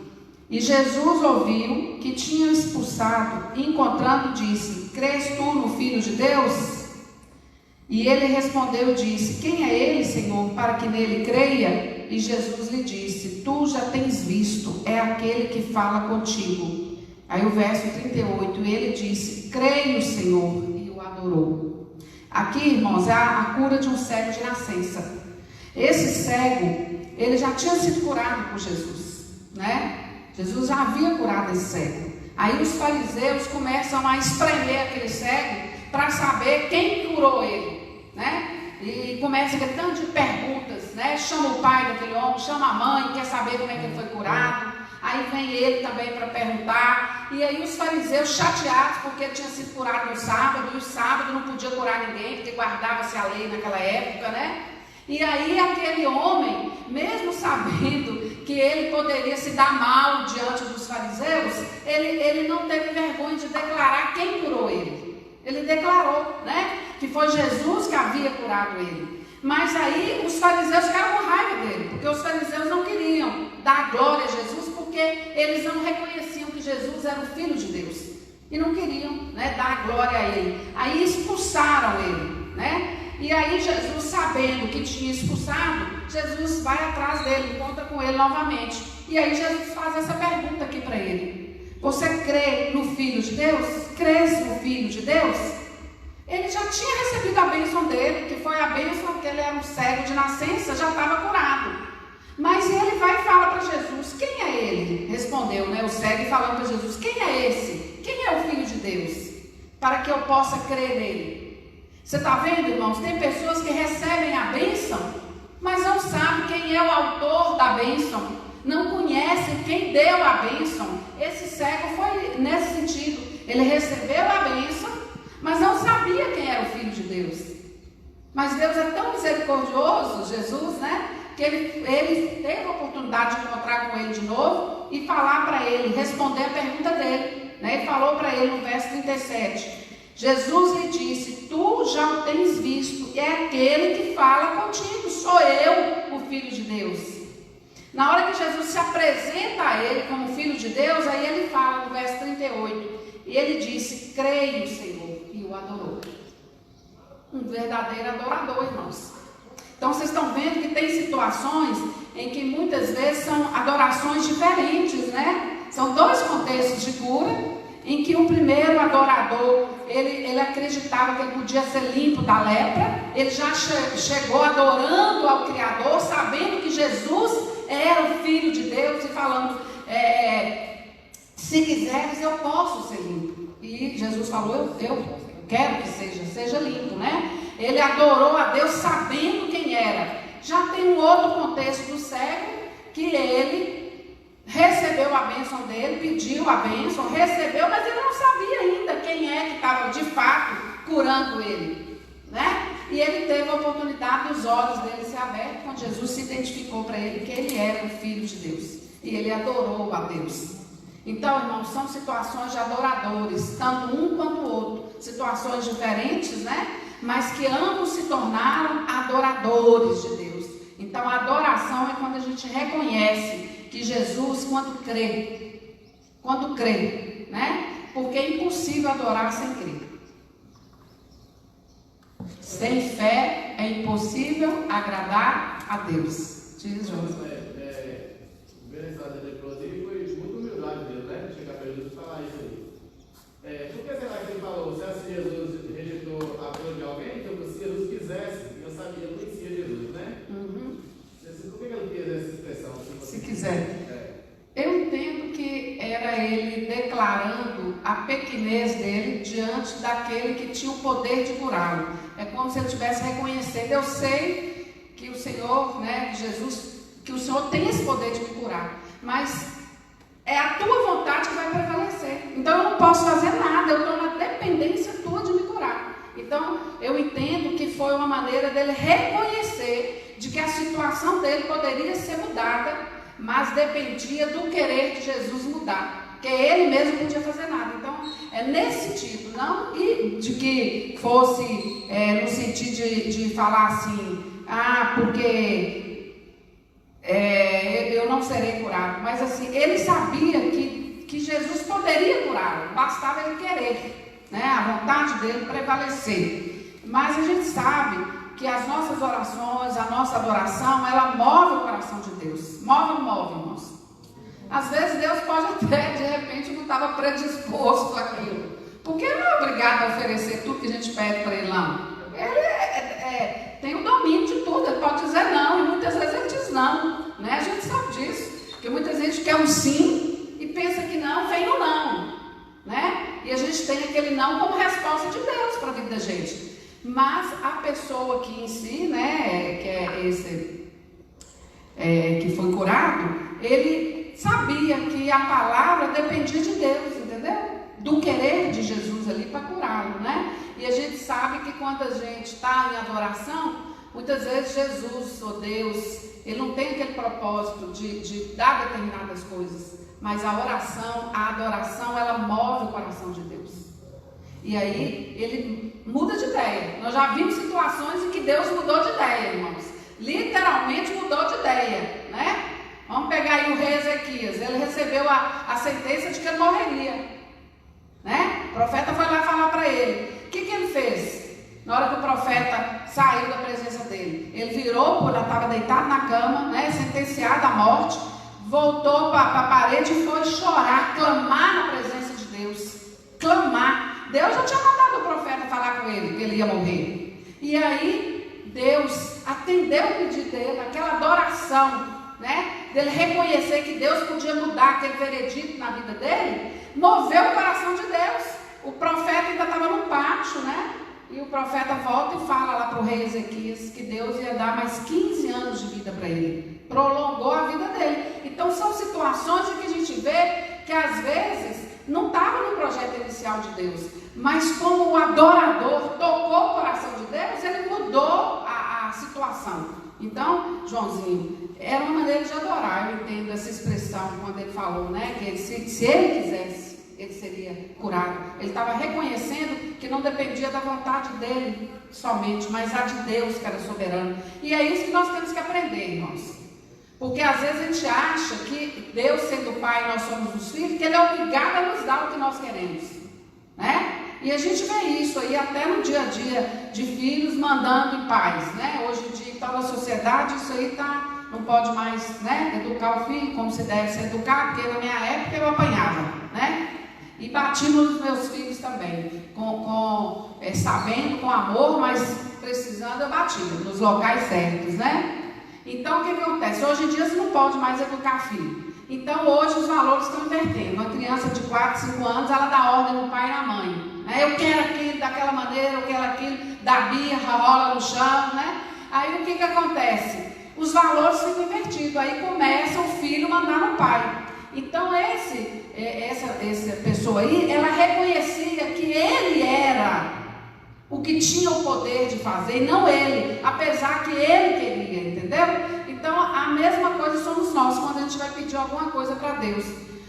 E Jesus ouviu que tinham expulsado, e encontrando disse: crês tu no Filho de Deus? E ele respondeu e disse: quem é ele, Senhor, para que nele creia? E Jesus lhe disse: tu já tens visto, é aquele que fala contigo. Aí o verso 38, e ele disse: creio, Senhor, e o adorou. Aqui, irmãos, é a cura de um cego de nascença. Esse cego, ele já tinha sido curado por Jesus, né? Jesus já havia curado esse cego. Aí os fariseus começam a espremer aquele cego para saber quem curou ele, né? E começa aquele tanto de perguntas, né? Chama o pai daquele homem, chama a mãe, quer saber como é que ele foi curado. Aí vem ele também para perguntar. E aí os fariseus chateados porque ele tinha sido curado no sábado, e o sábado não podia curar ninguém, porque guardava-se a lei naquela época, né? E aí aquele homem, mesmo sabendo que ele poderia se dar mal diante dos fariseus, ele não teve vergonha de declarar quem curou ele. Ele declarou, né, que foi Jesus que havia curado ele. Mas aí os fariseus ficaram com raiva dele, porque os fariseus não queriam dar glória a Jesus, porque eles não reconheciam que Jesus era o Filho de Deus. E não queriam, né, dar glória a ele. Aí expulsaram ele, né? E aí Jesus, sabendo que tinha expulsado, Jesus vai atrás dele, encontra com ele novamente. E aí Jesus faz essa pergunta aqui para ele: você crê no Filho de Deus? Crês no Filho de Deus? Ele já tinha recebido a bênção dele, que foi a bênção que ele era um cego de nascença, já estava curado. Mas ele vai e fala para Jesus: quem é ele? Respondeu, né, o cego, falando para Jesus: quem é esse? Quem é o Filho de Deus? Para que eu possa crer nele. Você está vendo, irmãos? Tem pessoas que recebem a bênção, mas não sabem quem é o autor da bênção, não conhecem quem deu a bênção. Esse cego foi nesse sentido. Ele recebeu a bênção, mas não sabia quem era o Filho de Deus. Mas Deus é tão misericordioso, Jesus, né? Que ele teve a oportunidade de encontrar com ele de novo e falar para ele, responder a pergunta dele, né? E falou para ele no verso 37. Jesus lhe disse: tu já o tens visto, é aquele que fala contigo, sou eu, o Filho de Deus. Na hora que Jesus se apresenta a ele como Filho de Deus, aí ele fala no verso 38, e ele disse: creio, Senhor, e o adorou. Um verdadeiro adorador, irmãos. Então vocês estão vendo que tem situações em que muitas vezes são adorações diferentes, né? São dois contextos de cura, em que o primeiro adorador, ele acreditava que ele podia ser limpo da lepra, ele já chegou adorando ao Criador, sabendo que Jesus era o Filho de Deus e falando, se quiseres eu posso ser limpo. E Jesus falou, eu quero que seja limpo, né? Ele adorou a Deus sabendo quem era. Já tem um outro contexto do cego, que ele recebeu a bênção dele, pediu a bênção, recebeu, mas ele não sabia ainda quem é que estava de fato curando ele, né? E ele teve a oportunidade dos olhos dele se abertos, quando Jesus se identificou para ele que ele era o Filho de Deus, e ele adorou a Deus. Então, irmãos, são situações de adoradores, tanto um quanto o outro, situações diferentes, né? Mas que ambos se tornaram adoradores de Deus. Então, a adoração é quando a gente reconhece que Jesus, quando crê, né? Porque é impossível adorar sem crer. Sem fé é impossível agradar a Deus. Diz João. Inclusive, foi muita humildade dele, né? Chegar para Jesus e falar isso aí. Por que será que ele falou? Se Jesus rejeitou a flor de alguém, então se Jesus quisesse, eu sabia, eu conhecia Jesus, né? Por que ele fez essa expressão? Se quiser. Eu entendo que era ele declarando a pequenez dele diante daquele que tinha o poder de curá-lo. É como se ele estivesse reconhecendo, eu sei que o Senhor, né, Jesus, que o Senhor tem esse poder de me curar, mas é a tua vontade que vai prevalecer. Então eu não posso fazer nada, eu estou na dependência tua de me curar. Então eu entendo que foi uma maneira dele reconhecer de que a situação dele poderia ser mudada, mas dependia do querer de Jesus mudar, porque ele mesmo não podia fazer nada. Então é nesse sentido, não de que fosse no sentido de falar assim, porque eu não serei curado, mas assim, ele sabia que Jesus poderia curá-lo, bastava ele querer, né? A vontade dele prevalecer. Mas a gente sabe que as nossas orações, a nossa adoração, ela move o coração de Deus. Move ou não move, irmãos? Às vezes Deus pode até, de repente, não estava predisposto àquilo, porque ele não é obrigado a oferecer tudo que a gente pede para ele, não. Ele tem o domínio de tudo, ele pode dizer não, e muitas vezes ele diz não, né? A gente sabe disso, porque muitas vezes a gente quer um sim e pensa que não, vem o não, né? E a gente tem aquele não como resposta de Deus para a vida da gente. Mas a pessoa que em si, né, que é esse que foi curado, ele sabia que a palavra dependia de Deus, entendeu? Do querer de Jesus ali para curá-lo, né? E a gente sabe que quando a gente está em adoração, muitas vezes Jesus, ou Deus, ele não tem aquele propósito de dar determinadas coisas, mas a oração, a adoração, ela move o coração de Deus. E aí ele muda de ideia. Nós já vimos situações em que Deus mudou de ideia, irmãos. Literalmente mudou de ideia, né? Vamos pegar aí o rei Ezequias. Ele recebeu a sentença de que ele morreria, né? O profeta foi lá falar para ele. O que ele fez? Na hora que o profeta saiu da presença dele, ele virou, estava deitado na cama, né? Sentenciado à morte, voltou para a parede e foi chorar, clamar na presença de Deus. Clamar. Deus já tinha mandado o profeta falar com ele, que ele ia morrer. E aí, Deus atendeu o pedido dele, aquela adoração, né? Dele reconhecer que Deus podia mudar aquele veredito na vida dele, moveu o coração de Deus. O profeta ainda estava no pátio, né? E o profeta volta e fala lá para o rei Ezequias que Deus ia dar mais 15 anos de vida para ele. Prolongou a vida dele. Então, são situações em que a gente vê que às vezes não estava no projeto inicial de Deus, mas como o adorador tocou o coração de Deus, ele mudou a situação. Então, Joãozinho, era uma maneira de adorar. Eu entendo essa expressão quando ele falou, né, que se ele quisesse, ele seria curado. Ele estava reconhecendo que não dependia da vontade dele somente, mas a de Deus que era soberano. E é isso que nós temos que aprender, irmãos. Porque às vezes a gente acha que Deus, sendo o Pai, nós somos os filhos, que Ele é obrigado a nos dar o que nós queremos, né? E a gente vê isso aí até no dia a dia de filhos mandando em pais, né? Hoje em dia, então, na sociedade, isso aí não pode mais, né, educar o filho como se deve ser educado, porque na minha época eu apanhava, né? E bati nos meus filhos também, sabendo, com amor, mas precisando, eu bati nos locais certos, né? Então, o que acontece? Hoje em dia você não pode mais educar filho. Então, hoje os valores estão invertendo. Uma criança de 4, 5 anos, ela dá ordem no pai e na mãe. Né? Eu quero aquilo daquela maneira, eu quero aquilo, dá birra, rola no chão, né? Aí, o que acontece? Os valores ficam invertidos. Aí começa o filho mandar no pai. Então, essa pessoa aí, ela reconhecia que ele era o que tinha o poder de fazer, e não ele, apesar que ele queria, entendeu? Então, a mesma coisa somos nós, quando a gente vai pedir alguma coisa para Deus.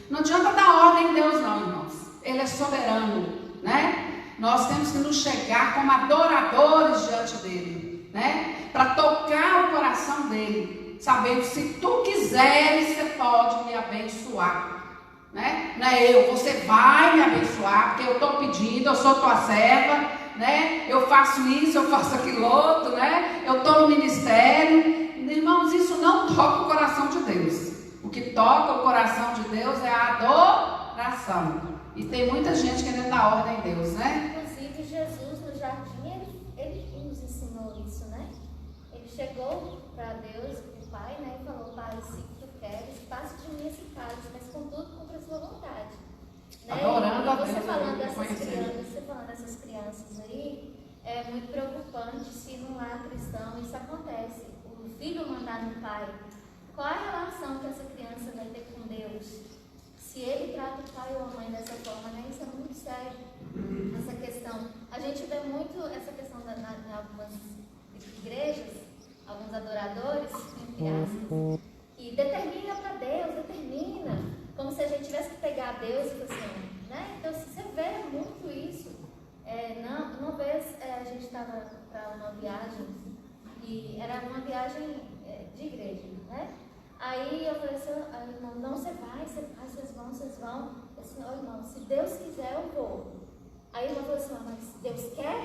Não adianta dar ordem em Deus não, irmãos. Ele é soberano, né? Nós temos que nos chegar como adoradores diante dele, né? Para tocar o coração dele, sabendo, se tu quiseres, você pode me abençoar, né? Não é eu, você vai me abençoar, porque eu estou pedindo, eu sou tua serva, né? Eu faço isso, eu faço aquilo outro, né? Eu estou no ministério. Irmãos, isso não toca o coração de Deus. O que toca o coração de Deus é a adoração. E tem muita gente querendo dar ordem em Deus, né? Inclusive, Jesus no jardim, ele nos ensinou isso, né? Ele chegou para Deus, para o Pai, né? E falou: Pai, se tu queres, passe de mim esse cálice, mas contudo, cumpra a sua vontade. Né? Adorando a Deus. Você falando dessas crianças aí, é muito preocupante se num lar cristão isso acontece. O filho mandar no pai. Qual é a relação que essa criança vai ter com Deus? Se ele trata o pai ou a mãe dessa forma, né? Isso é muito sério. Essa questão. A gente vê muito essa questão em algumas igrejas, alguns adoradores, entre aspas, que determina para Deus, determina, como se a gente tivesse que pegar Deus e assim, né? Então, você vê muito isso. Uma vez a gente estava para uma viagem, e era uma viagem de igreja, né? Aí eu falei assim: irmão, não, vocês vão. Eu disse: oh, irmão, se Deus quiser, eu vou. Aí o irmão falou assim: mas Deus quer,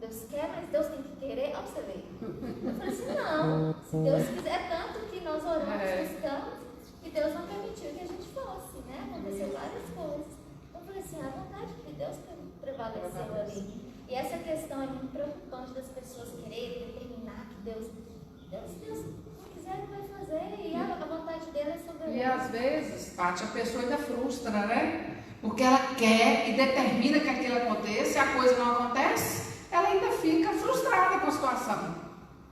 mas Deus tem que querer. Olha pra você ver. Eu falei assim: não, se Deus quiser, é tanto que nós oramos, buscamos, que Deus não permitiu que a gente fosse, né? Aconteceu várias coisas. Eu falei assim: a vontade de Deus prevaleceu ali. E essa questão é muito preocupante das pessoas quererem determinar que Deus não quiser, ele vai fazer, e a vontade dele é soberana. E às vezes, Paty, a pessoa ainda frustra, né? Porque ela quer e determina que aquilo aconteça, e a coisa não acontece, ela ainda fica frustrada com a situação.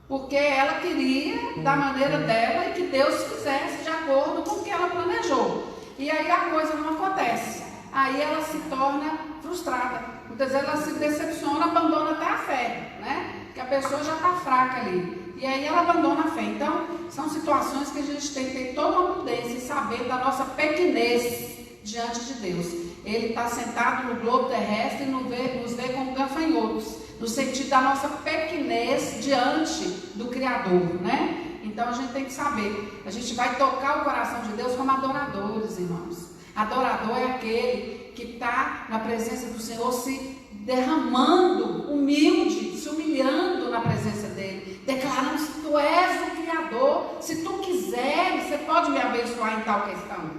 Porque ela queria da maneira dela e que Deus fizesse de acordo com o que ela planejou. E aí a coisa não acontece. Aí ela se torna frustrada. Muitas vezes ela se decepciona, abandona até a fé, né? Porque a pessoa já está fraca ali. E aí ela abandona a fé. Então, são situações que a gente tem que ter toda a prudência e saber da nossa pequenez diante de Deus. Ele está sentado no globo terrestre e nos vê como gafanhotos, no sentido da nossa pequenez diante do Criador, né? Então, a gente tem que saber. A gente vai tocar o coração de Deus como adoradores, irmãos. Adorador é aquele que está na presença do Senhor, se derramando, humilde, se humilhando na presença dele, declarando: se tu és o Criador, se tu quiseres, você pode me abençoar em tal questão.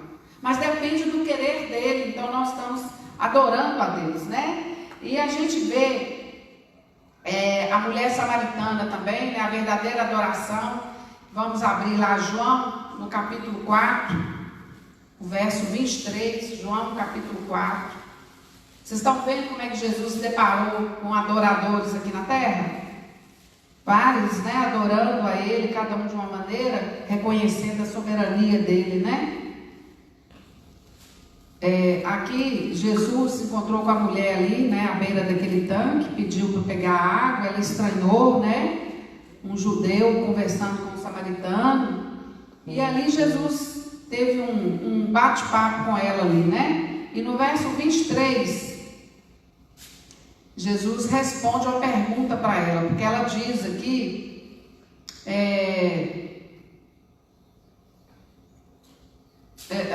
Mas depende do querer dele. Então nós estamos adorando a Deus, né? E a gente vê a mulher samaritana também, né? A verdadeira adoração. Vamos abrir lá João, no capítulo 4. O verso 23, João capítulo 4. Vocês estão vendo como é que Jesus se deparou com adoradores aqui na terra? Vários, né, adorando a Ele, cada um de uma maneira, reconhecendo a soberania dEle, né? Aqui Jesus se encontrou com a mulher ali, né, à beira daquele tanque, pediu para pegar água, ela estranhou, né? Um judeu conversando com um samaritano, e ali Jesus teve um bate-papo com ela ali, né? E no verso 23, Jesus responde uma pergunta para ela, porque ela diz aqui,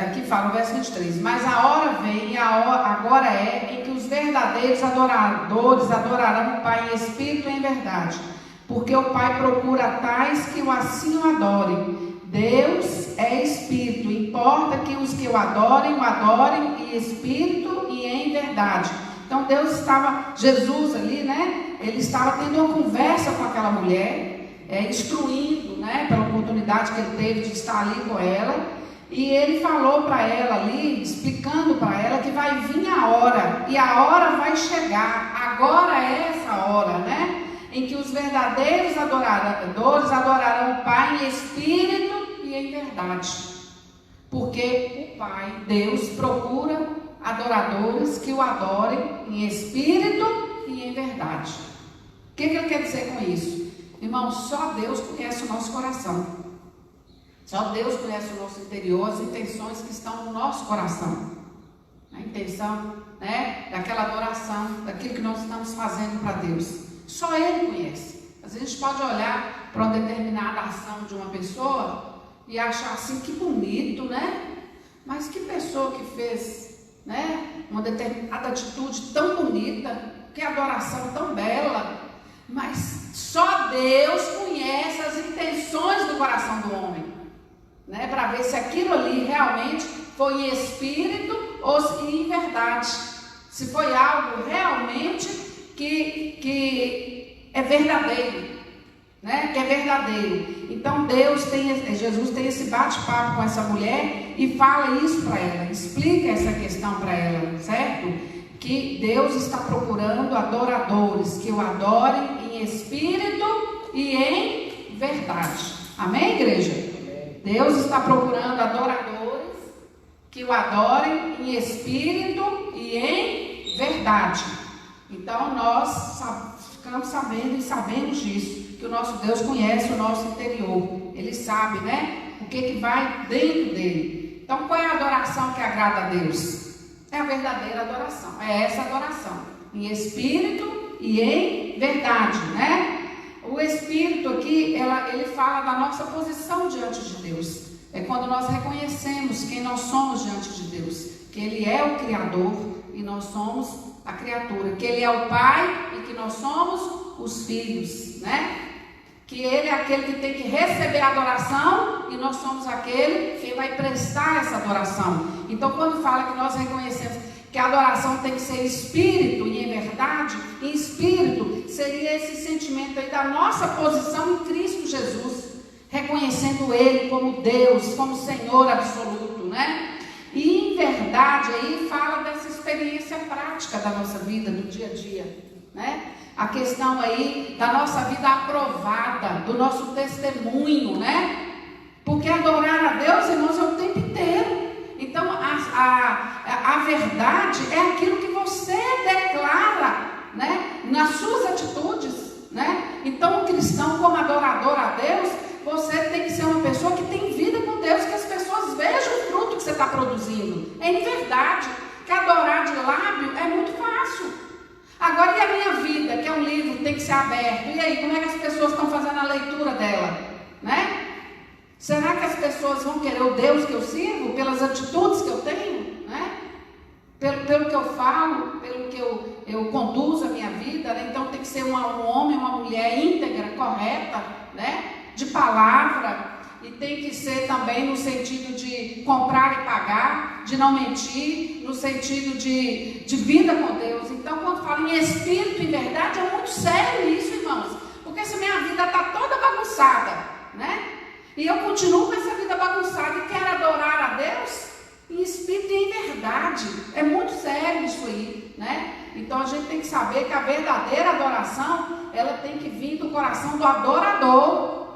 aqui fala no verso 23, mas a hora vem e agora é em que os verdadeiros adoradores adorarão o Pai em espírito e em verdade, porque o Pai procura tais que assim o adorem. Deus é Espírito, importa que os que o adorem em Espírito e em verdade. Então Jesus ali, né? Ele estava tendo uma conversa com aquela mulher, instruindo, né? Pela oportunidade que ele teve de estar ali com ela. E ele falou para ela ali, explicando para ela que vai vir a hora, e a hora vai chegar. Agora é essa hora, né? Em que os verdadeiros adoradores adorarão o Pai em Espírito e em verdade. Porque o Pai, Deus, procura adoradores que o adorem em Espírito e em verdade. O que ele quer dizer com isso? Irmão, só Deus conhece o nosso coração. Só Deus conhece o nosso interior, as intenções que estão no nosso coração. A intenção, né, daquela adoração, daquilo que nós estamos fazendo para Deus. Só Ele conhece. Às vezes a gente pode olhar para uma determinada ação de uma pessoa e achar assim, que bonito, né? Mas que pessoa que fez, né, uma determinada atitude tão bonita, que adoração tão bela. Mas só Deus conhece as intenções do coração do homem. Né, para ver se aquilo ali realmente foi em espírito ou em verdade, se foi algo realmente que é verdadeiro, né, que é verdadeiro. Então Jesus tem esse bate-papo com essa mulher e fala isso para ela, explica essa questão para ela, certo? Que Deus está procurando adoradores que o adorem em espírito e em verdade. Amém, igreja? Deus está procurando adoradores que o adorem em espírito e em verdade. Então nós ficamos sabendo e sabemos disso, que o nosso Deus conhece o nosso interior. Ele sabe, né, o que vai dentro dele. Então qual é a adoração que agrada a Deus? É a verdadeira adoração, é essa adoração, em espírito e em verdade, né? O Espírito aqui, ele fala da nossa posição diante de Deus. É quando nós reconhecemos quem nós somos diante de Deus. Que Ele é o Criador e nós somos a criatura. Que Ele é o Pai e que nós somos os filhos, né? Que Ele é aquele que tem que receber a adoração e nós somos aquele que vai prestar essa adoração. Então, quando fala que nós reconhecemos que a adoração tem que ser espírito e em verdade, em espírito, seria esse sentimento aí da nossa posição em Cristo Jesus, reconhecendo Ele como Deus, como Senhor absoluto, né? E em verdade aí fala dessa experiência prática da nossa vida, do dia a dia, né? A questão aí da nossa vida aprovada, do nosso testemunho, né? Porque adorar a Deus, irmãos, é o tempo inteiro. Então, a verdade é aquilo que você declara, né, nas suas atitudes, né? Então, o cristão, como adorador a Deus, você tem que ser uma pessoa que tem vida com Deus, que as pessoas vejam o fruto que você está produzindo. É em verdade, que adorar de lábio é muito fácil. Agora, e a minha vida, que é um livro, tem que ser aberto? E aí, como é que as pessoas estão fazendo a leitura dela, né? Será que as pessoas vão querer o Deus que eu sirvo pelas atitudes que eu tenho, né? Pelo que eu falo, pelo que eu conduzo a minha vida, né? Então tem que ser um homem, uma mulher íntegra, correta, né? De palavra, e tem que ser também no sentido de comprar e pagar, de não mentir, no sentido de vida com Deus. Então, quando falo em espírito e verdade, é muito sério isso, irmãos, porque se minha vida está toda bagunçada, né? E eu continuo com essa vida bagunçada e quero adorar a Deus em espírito e em verdade. É muito sério isso aí, né? Então a gente tem que saber que a verdadeira adoração, ela tem que vir do coração do adorador.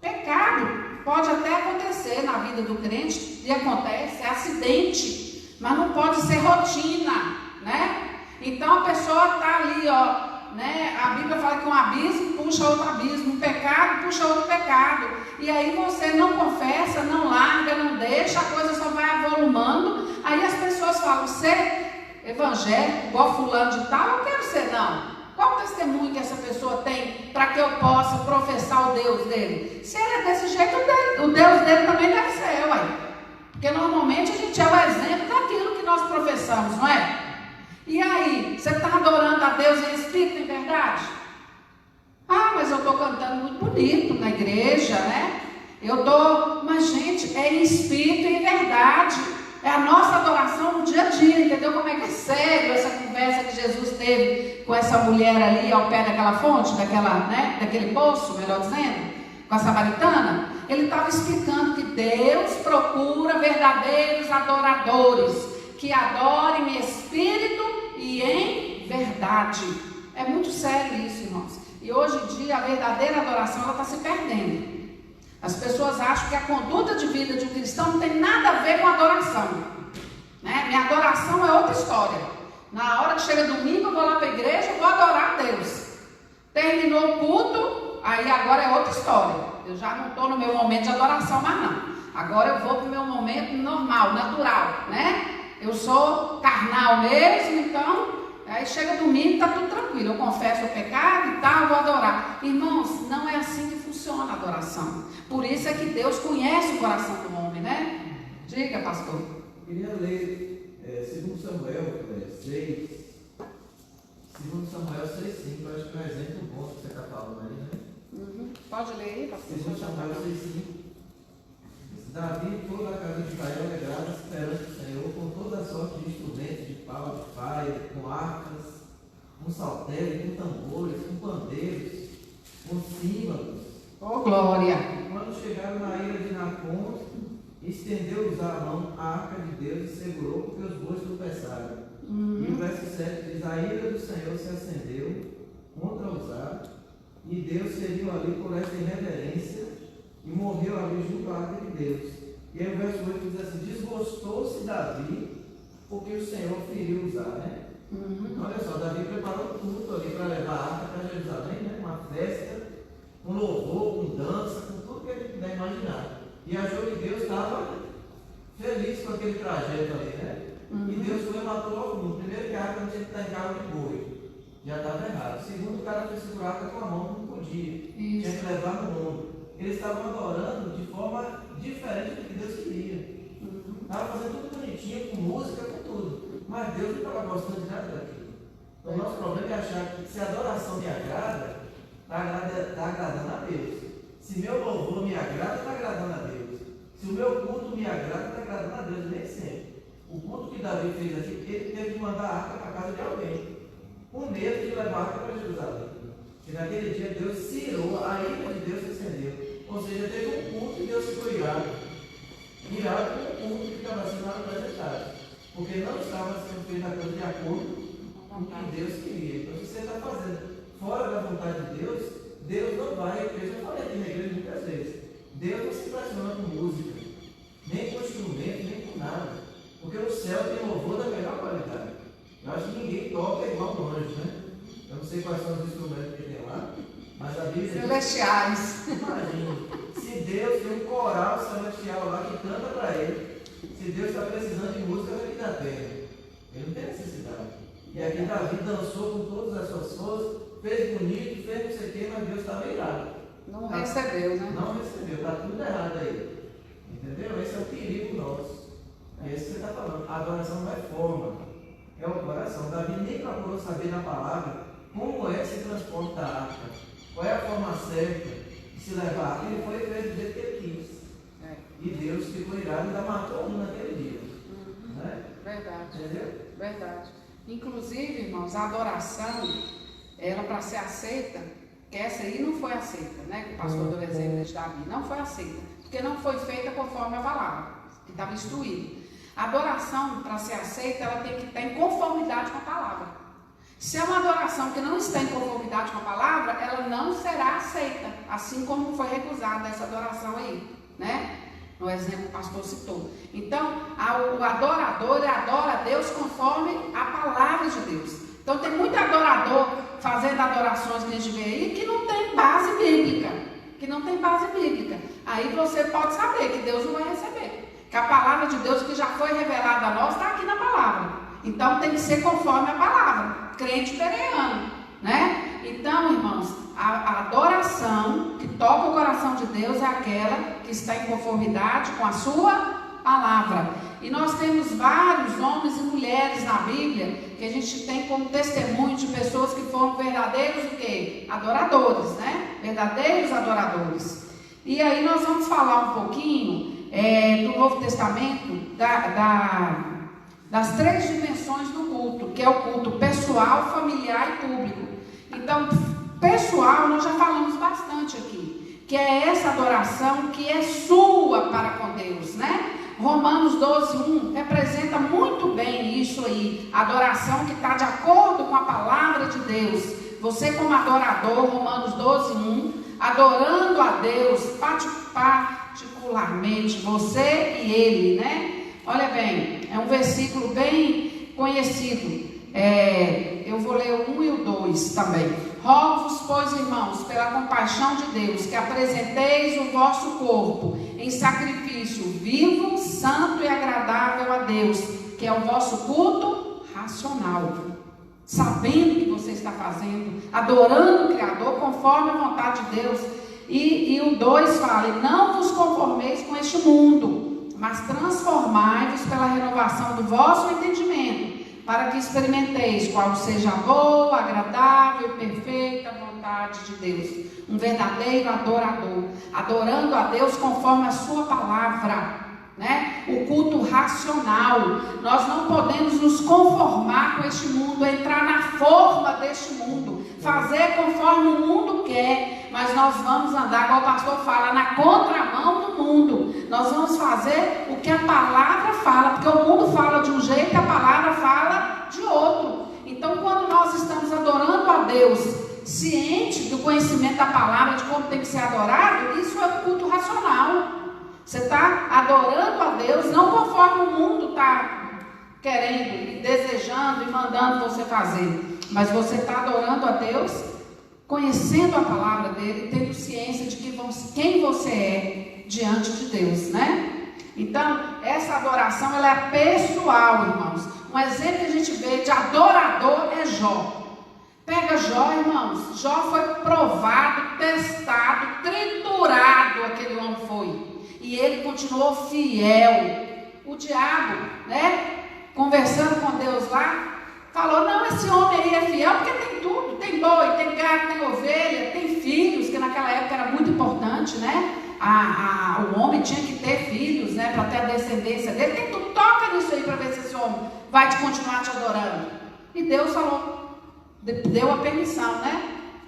Pecado pode até acontecer na vida do crente, e acontece, é acidente, mas não pode ser rotina, né? Então a pessoa está ali, ó, né? A Bíblia fala que um abismo puxa outro abismo, um pecado puxa outro pecado, e aí você não confessa, não larga, não deixa, a coisa só vai avolumando. Aí as pessoas falam: ser evangélico igual fulano de tal, eu quero ser não. Qual o testemunho que essa pessoa tem para que eu possa professar o Deus dele? Se ele é desse jeito, o Deus dele também deve ser, ué. Porque normalmente a gente é o exemplo daquilo que nós professamos, não é? E aí, você está adorando a Deus em espírito e em verdade? Ah, mas eu estou cantando muito bonito na igreja, né? Mas gente, é em espírito e em verdade. É a nossa adoração no dia a dia, entendeu como é que é sério essa conversa que Jesus teve com essa mulher ali ao pé daquela fonte, daquele poço, melhor dizendo, com a samaritana? Ele estava explicando que Deus procura verdadeiros adoradores, que adorem em espírito e em verdade. É muito sério isso, irmãos. E hoje em dia a verdadeira adoração está se perdendo. As pessoas acham que a conduta de vida de um cristão não tem nada a ver com adoração, né? Minha adoração é outra história. Na hora que chega domingo, eu vou lá para a igreja e vou adorar a Deus. Terminou o culto, aí agora é outra história. Eu já não estou no meu momento de adoração mais não. Agora eu vou para o meu momento normal, natural, né? Eu sou carnal mesmo, então... Aí chega domingo, está tudo tranquilo. Eu confesso o pecado e tal, vou adorar. Irmãos, não é assim que funciona a adoração. Por isso é que Deus conhece o coração do homem, né? Diga, pastor. Eu queria ler 2 Samuel 6. 2 Samuel 6,5. Eu acho que é um exemplo bom que você está falando aí, né? Pode ler aí, pastor. 2 Samuel 6,5. Davi e toda a casa de Israel alegraram perante o Senhor com toda a sorte de instrumentos de pau, de faia, com harpas, com saltério, com tambores, com pandeiros, com símbolos. Oh, glória! Quando chegaram na ilha de Nacon, estendeu-os a mão a arca de Deus e segurou porque os bois tropeçaram. E o verso 7 diz: a ira do Senhor se acendeu contra Uzá, e Deus feriu ali por esta irreverência, e morreu ali junto à arca de Deus. E aí o verso 8 diz assim: desgostou-se Davi, porque o Senhor feriu Uzá, né? Olha só, Davi preparou tudo ali para levar a arca para Jerusalém, né? Uma festa, com louvor, com dança, com tudo que ele puder imaginar. E achou que Deus estava feliz com aquele trajeto ali, né? E Deus foi e matou logo um. Primeiro, que a arca não tinha que estar em carro de boi, já estava errado. Segundo, o cara foi segurar com a mão, não podia, tinha que levar no ombro. Eles estavam adorando de forma diferente do que Deus queria. Estavam fazendo tudo bonitinho, com música, com tudo. Mas Deus não estava gostando de nada daquilo. Então o nosso problema é achar que se a adoração me agrada, está agradando a Deus. Se meu louvor me agrada, está agradando a Deus. Se o meu culto me agrada, está agradando a Deus, nem sempre. O culto que Davi fez aqui, ele teve que mandar a arca para a casa de alguém, com medo de levar a arca para Jerusalém. E naquele dia Deus cirou, a ira de Deus se acendeu. Ou seja, teve um culto e Deus ficou irado. Irado com o culto que estava sendo apresentado. Porque não estava sendo feita a coisa de acordo com o que Deus queria. Então, se você está fazendo fora da vontade de Deus, Deus não vai. Eu já falei aqui na igreja muitas vezes. Deus não se impressiona com música, nem com instrumento, nem com nada. Porque o céu tem louvor da melhor qualidade. Eu acho que ninguém toca igual o anjo, né? Eu não sei quais são os instrumentos que tem lá, mas a Bíblia... Celestiais. Imagina, se Deus tem um coral celestial lá que canta para ele, se Deus está precisando de música aqui na terra, ele não tem necessidade. E aqui Davi dançou com todas as suas forças, fez bonito, fez não sei o quê, mas Deus estava irado. Não recebeu, né? Não recebeu, está tudo errado aí. Entendeu? Esse é o perigo nosso. É isso que você está falando. A adoração não é forma, é o coração. Davi nem procurou saber na palavra como é que se transporta a arca, qual é a forma certa de se levar a arca. Ele foi e fez do jeito que ele quis. E Deus ficou irado e ainda matou um naquele dia. Né? Verdade. Entendeu? Verdade. Inclusive, irmãos, a adoração, ela para ser aceita, que essa aí não foi aceita, né? Que o pastor deu exemplo de Davi, não foi aceita, porque não foi feita conforme a palavra, que estava instruído. A adoração, para ser aceita, ela tem que estar em conformidade com a palavra. Se é uma adoração que não está em conformidade com a palavra, ela não será aceita, assim como foi recusada essa adoração aí, né? No exemplo que o pastor citou. Então, o adorador, ele adora a Deus conforme a palavra de Deus. Então, tem muito adorador fazendo adorações que a gente vê aí que não tem base bíblica. Aí você pode saber que Deus não vai receber. Que a palavra de Deus que já foi revelada a nós está aqui na palavra. Então, tem que ser conforme a palavra. Crente bereano, né? Então, irmãos, a adoração que toca o coração de Deus é aquela que está em conformidade com a sua palavra. E nós temos vários homens e mulheres na Bíblia que a gente tem como testemunho de pessoas que foram verdadeiros o quê? Adoradores, né? Verdadeiros adoradores. E aí nós vamos falar um pouquinho do Novo Testamento, das 3 dimensões do culto, que é o culto pessoal, familiar e público. Então, pessoal, nós já falamos bastante aqui, que é essa adoração que é sua para com Deus, né? Romanos 12:1 representa muito bem isso aí, a adoração que está de acordo com a palavra de Deus. Você como adorador, Romanos 12:1, adorando a Deus particularmente, você e Ele, né? Olha bem, é um versículo bem conhecido. Eu vou ler o 1 e o 2 também. Rogo-vos, pois, irmãos, pela compaixão de Deus, que apresenteis o vosso corpo em sacrifício vivo, santo e agradável a Deus, que é o vosso culto racional. Sabendo o que você está fazendo, adorando o Criador conforme a vontade de Deus. E o 2 fala: e não vos conformeis com este mundo, mas transformai-vos pela renovação do vosso entendimento, para que experimenteis qual seja a boa, agradável e perfeita vontade de Deus. Um verdadeiro adorador, adorando a Deus conforme a sua palavra, né? O culto racional. Nós não podemos nos conformar com este mundo, entrar na forma deste mundo, fazer conforme o mundo quer, mas nós vamos andar, como o pastor fala, na contramão do mundo. Nós vamos fazer o que a palavra fala, porque o mundo fala de um jeito e a palavra fala de outro. Então, quando nós estamos adorando a Deus, ciente do conhecimento da palavra, de como tem que ser adorado, isso é o culto racional. Você está adorando a Deus, não conforme o mundo está querendo, e desejando e mandando você fazer, mas você está adorando a Deus, conhecendo a palavra dele, tendo ciência de quem você é diante de Deus, né? Então, essa adoração, ela é pessoal, irmãos. Um exemplo que a gente vê de adorador é Jó. Pega Jó, irmãos. Jó foi provado, testado, triturado, aquele homem foi. E ele continuou fiel. O diabo, né, conversando com Deus lá, falou: não, esse homem aí é fiel porque tem tudo, tem boi, tem gato, tem ovelha, tem filhos, que naquela época era muito importante, né? O homem tinha que ter filhos, né, para ter a descendência dele. Tem tudo, toca nisso aí para ver se esse homem vai te continuar te adorando. E Deus falou, deu a permissão, né?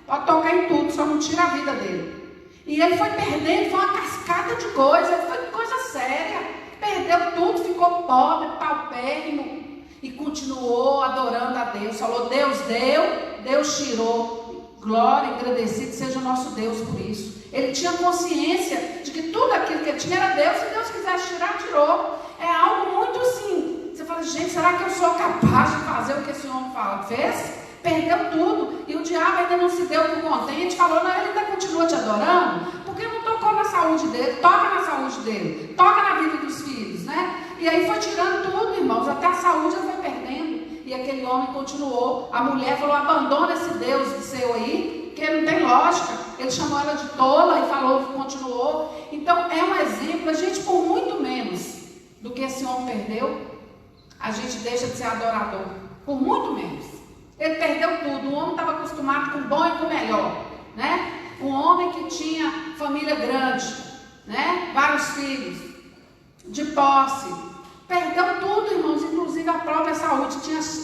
Pode tocar em tudo, só não tira a vida dele. E ele foi perdendo, foi uma cascata de coisa, foi coisa séria. Perdeu tudo, ficou pobre, paupérrimo. E continuou adorando a Deus. Falou: Deus deu, Deus tirou. Glória e agradecido seja o nosso Deus por isso. Ele tinha consciência de que tudo aquilo que ele tinha era Deus. Se Deus quisesse tirar, tirou. É algo muito assim. Você fala: gente, será que eu sou capaz de fazer o que esse homem fez? Perdeu tudo. E o diabo ainda não se deu por contente. Falou: não, ele ainda continua te adorando, porque não tocou na saúde dele. Toca na saúde dele. Toca na vida dos filhos, né? E aí foi tirando tudo, irmãos. Até a saúde ele foi perdendo. E aquele homem continuou. A mulher falou: abandona esse Deus seu aí, que não tem lógica. Ele chamou ela de tola e falou, continuou. Então é um exemplo. A gente, por muito menos do que esse homem perdeu, a gente deixa de ser adorador. Por muito menos. Ele perdeu tudo. O homem estava acostumado com o bom e com o melhor, né? Um homem que tinha família grande, né? Vários filhos, de posse. Perdeu tudo, irmãos, inclusive a própria saúde.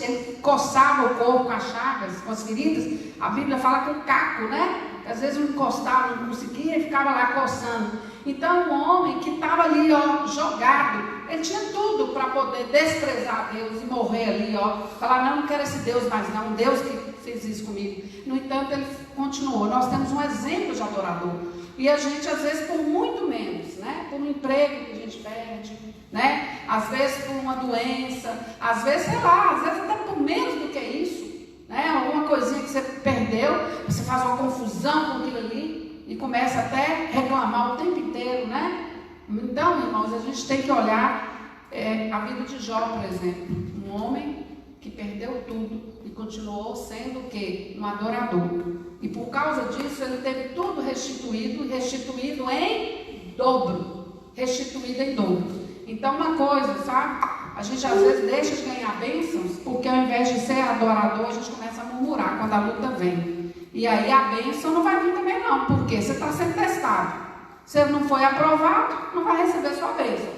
Ele coçava o corpo com as chagas, com as feridas. A Bíblia fala com caco, né? Às vezes não encostava, não conseguia e ficava lá coçando. Então, um homem que estava ali, ó, jogado, ele tinha tudo para poder desprezar Deus e morrer ali, ó. Falar: não quero esse Deus mais não, um Deus que fez isso comigo. No entanto, ele continuou. Nós temos um exemplo de adorador. E a gente, às vezes, por muito menos, né? Por um emprego que a gente perde, né? Às vezes por uma doença, às vezes, sei lá, às vezes até por menos do que isso, né? Alguma coisinha que você perdeu, você faz uma confusão com aquilo ali e começa até a reclamar o tempo inteiro, né? Então, irmãos, a gente tem que olhar a vida de Jó, por exemplo. Um homem que perdeu tudo e continuou sendo o quê? Um adorador. E por causa disso, ele teve tudo restituído em dobro. Restituído em dobro. Então, uma coisa, sabe? A gente às vezes deixa de ganhar bênçãos, porque ao invés de ser adorador, a gente começa a murmurar quando a luta vem. E aí a bênção não vai vir também não, porque você está sendo testado. Se ele não foi aprovado, não vai receber sua bênção.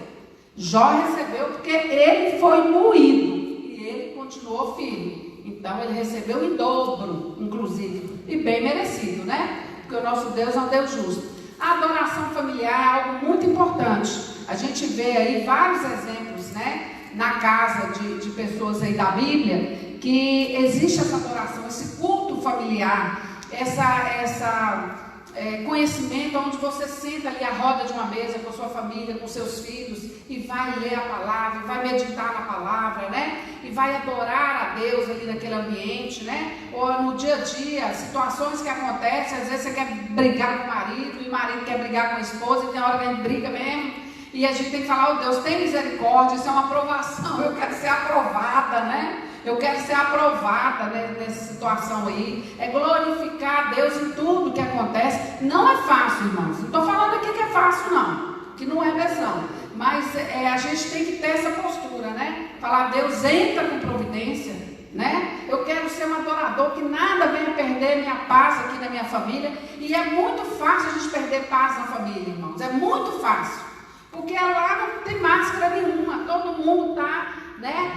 Jó recebeu porque ele foi moído e ele continuou firme. Então ele recebeu em dobro, inclusive, e bem merecido, né? Porque o nosso Deus é um Deus justo. A adoração familiar é algo muito importante. A gente vê aí vários exemplos, né? Na casa de pessoas aí da Bíblia, que existe essa adoração, esse culto familiar, conhecimento onde você senta ali à roda de uma mesa com a sua família, com seus filhos e vai ler a palavra, vai meditar na palavra, né? E vai adorar a Deus ali naquele ambiente, né? Ou no dia a dia, situações que acontecem, às vezes você quer brigar com o marido e o marido quer brigar com a esposa e tem hora que a gente briga mesmo e a gente tem que falar, oh Deus, tem misericórdia, isso é uma aprovação, eu quero ser aprovada, né? Eu quero ser aprovada nessa situação aí. É glorificar a Deus em tudo que acontece. Não é fácil, irmãos. Não estou falando aqui que é fácil, não. Que não é mesmo. Mas a gente tem que ter essa postura, né? Falar, Deus, entra com providência, né? Eu quero ser um adorador, que nada venha perder minha paz aqui na minha família. E é muito fácil a gente perder paz na família, irmãos. É muito fácil. Porque lá não tem máscara nenhuma. Todo mundo está... né?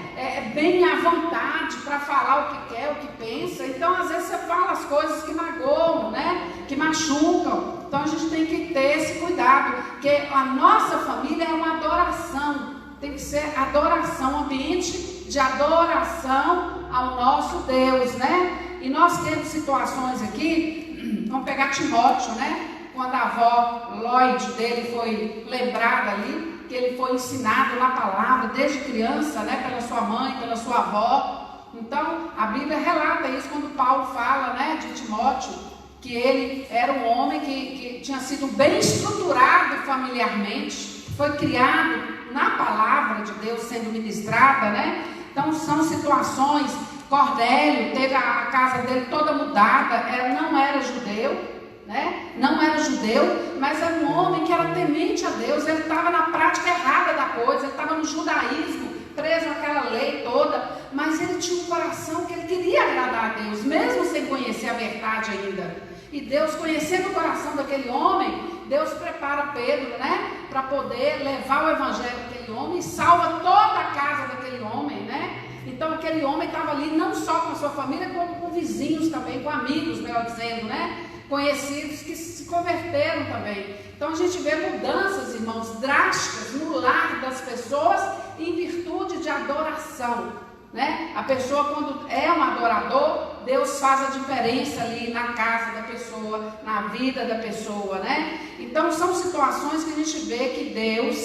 Bem à vontade para falar o que quer, o que pensa. Então, às vezes, você fala as coisas que magoam, né? Que machucam. Então, a gente tem que ter esse cuidado, porque a nossa família é uma adoração. Tem que ser adoração, um ambiente de adoração ao nosso Deus, né? E nós temos situações aqui, vamos pegar Timóteo, né? Quando a avó Lloyd dele foi lembrada ali, que ele foi ensinado na palavra desde criança, né, pela sua mãe, pela sua avó. Então, a Bíblia relata isso quando Paulo fala, né, de Timóteo, que ele era um homem que tinha sido bem estruturado familiarmente, foi criado na palavra de Deus sendo ministrada, né? Então, são situações. Cornélio teve a casa dele toda mudada, não era judeu, né? Não era judeu, mas era um homem que era temente a Deus. Ele estava na prática errada da coisa, ele estava no judaísmo, preso naquela lei toda, mas ele tinha um coração que ele queria agradar a Deus, mesmo sem conhecer a verdade ainda. E Deus, conhecendo o coração daquele homem, Deus prepara Pedro, né, para poder levar o evangelho daquele homem e salva toda a casa daquele homem, né? Então aquele homem estava ali não só com a sua família, como com vizinhos também, com amigos, melhor dizendo, né? Conhecidos que se converteram também. Então a gente vê mudanças, irmãos, drásticas no lar das pessoas em virtude de adoração, né? A pessoa, quando é um adorador, Deus faz a diferença ali na casa da pessoa, na vida da pessoa, né? Então são situações que a gente vê que Deus,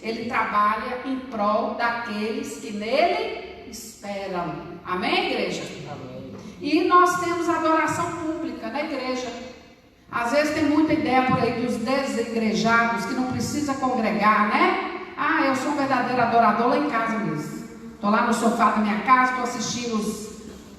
ele trabalha em prol daqueles que nele esperam. Amém, igreja? Amém. E nós temos adoração pública na igreja. Às vezes tem muita ideia por aí dos desigrejados que não precisa congregar, né? Ah, eu sou um verdadeiro adorador lá em casa mesmo. Estou lá no sofá da minha casa, estou assistindo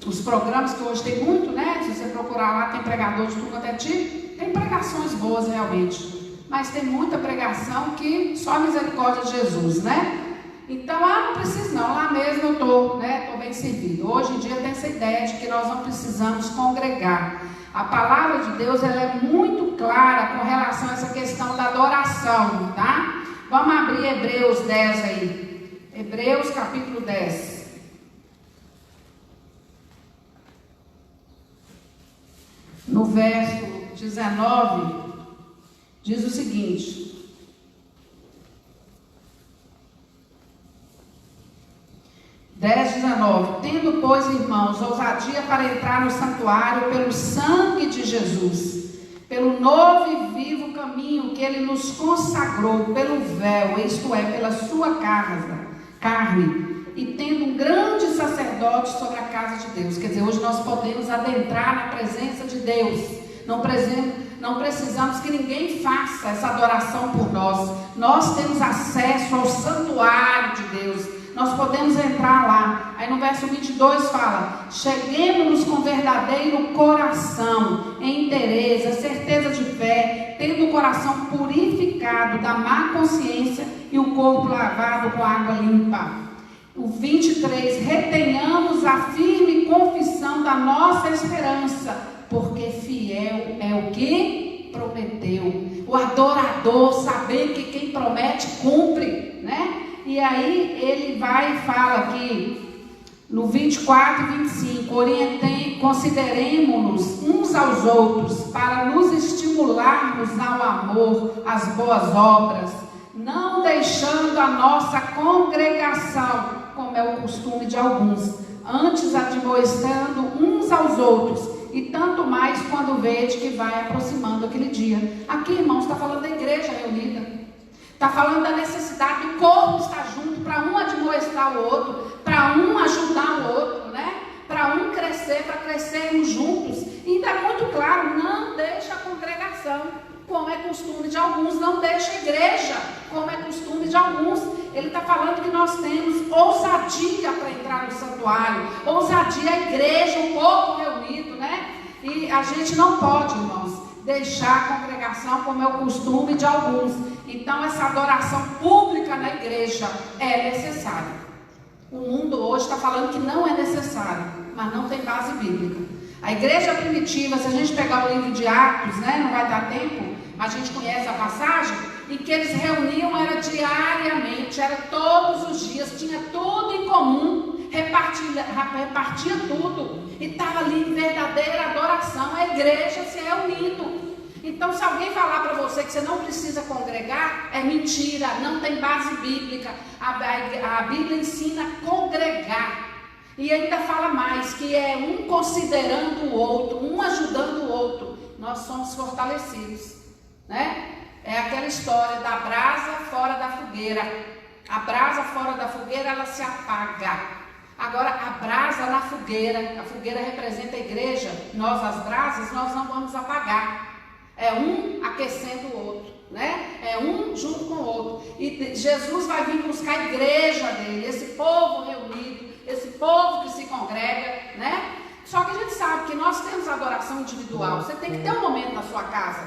os programas que hoje tem muito, né? Se você procurar lá, tem pregador de tudo até tipo. Tem pregações boas realmente, mas tem muita pregação que só a misericórdia de Jesus, né? Então, não preciso não, lá mesmo eu estou, né? Estou bem servido. Hoje em dia tem essa ideia de que nós não precisamos congregar. A palavra de Deus, ela é muito clara com relação a essa questão da adoração, tá? Vamos abrir Hebreus 10 aí. Hebreus capítulo 10. No verso 19, diz o seguinte: tendo, pois, irmãos, ousadia para entrar no santuário pelo sangue de Jesus, pelo novo e vivo caminho que ele nos consagrou, pelo véu, isto é, pela sua carne, e tendo um grande sacerdote sobre a casa de Deus. Quer dizer, hoje nós podemos adentrar na presença de Deus. Não precisamos que ninguém faça essa adoração por nós. Nós temos acesso ao santuário de Deus. Nós podemos entrar lá. Aí no verso 22 fala: cheguemos-nos com verdadeiro coração, em interesse, certeza de fé, tendo o coração purificado da má consciência e o corpo lavado com água limpa. O 23, retenhamos a firme confissão da nossa esperança, porque fiel é o que prometeu. o adorador, sabendo que quem promete cumpre, né? E aí ele vai e fala aqui no 24 e 25, consideremos-nos uns aos outros para nos estimularmos ao amor, às boas obras, não deixando a nossa congregação, como é o costume de alguns, antes admoestando uns aos outros, e tanto mais quando vede que vai aproximando aquele dia. Aqui, irmãos, está falando da igreja reunida. Está falando da necessidade do corpo estar junto, para um admoestar o outro, para um ajudar o outro, né? Para um crescer, para crescermos juntos. E está muito claro, não deixa a congregação, como é costume de alguns, não deixa a igreja, como é costume de alguns. Ele está falando que nós temos ousadia para entrar no santuário, ousadia, a igreja, o povo reunido, né? E a gente não pode, irmãos, deixar a congregação como é o costume de alguns. Então essa adoração pública na igreja é necessária. O mundo hoje está falando que não é necessário, mas não tem base bíblica. A igreja primitiva, se a gente pegar o livro de Atos, né, não vai dar tempo, a gente conhece a passagem, em que eles reuniam era diariamente, era todos os dias, tinha tudo em comum, repartia tudo, e estava ali em verdadeira adoração, a igreja se reunindo. Então, se alguém falar para você que você não precisa congregar, é mentira, não tem base bíblica. A Bíblia ensina a congregar. E ainda fala mais, que é um considerando o outro, um ajudando o outro. Nós somos fortalecidos, né? É aquela história da brasa fora da fogueira. A brasa fora da fogueira, ela se apaga. Agora, a brasa na fogueira, a fogueira representa a igreja, nós as brasas, nós não vamos apagar. É um aquecendo o outro, né? É um junto com o outro. E Jesus vai vir buscar a igreja dele, esse povo reunido, esse povo que se congrega, né? Só que a gente sabe que nós temos adoração individual. Você tem que ter um momento na sua casa.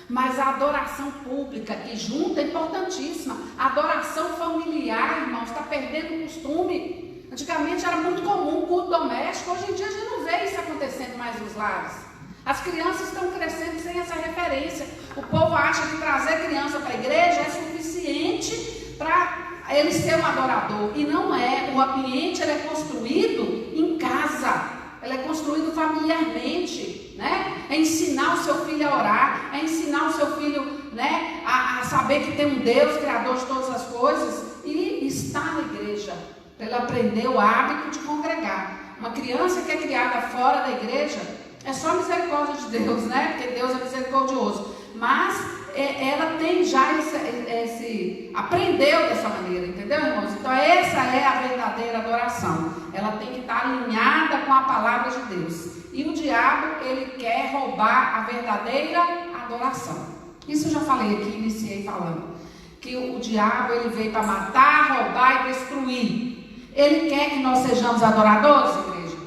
Mas a adoração pública que junta é importantíssima. A adoração familiar, irmãos, está perdendo o costume. Antigamente era muito comum o culto doméstico. Hoje em dia a gente não vê isso acontecendo mais nos lares. As crianças estão crescendo sem essa referência. O povo acha que trazer criança para a igreja é suficiente para ele ser um adorador. E não é. O ambiente ele é construído em casa. Ele é construído familiarmente, né? É ensinar o seu filho a orar. É ensinar o seu filho, né, a saber que tem um Deus, criador de todas as coisas. E estar na igreja. Para ele aprender o hábito de congregar. Uma criança que é criada fora da igreja... é só misericórdia de Deus, né? Porque Deus é misericordioso. Mas ela tem já esse... aprendeu dessa maneira, entendeu, irmãos? Então essa é a verdadeira adoração. Ela tem que estar alinhada com a palavra de Deus. E o diabo, ele quer roubar a verdadeira adoração. Isso eu já falei aqui, iniciei falando. Que o diabo, ele veio para matar, roubar e destruir. Ele quer que nós sejamos adoradores, igreja?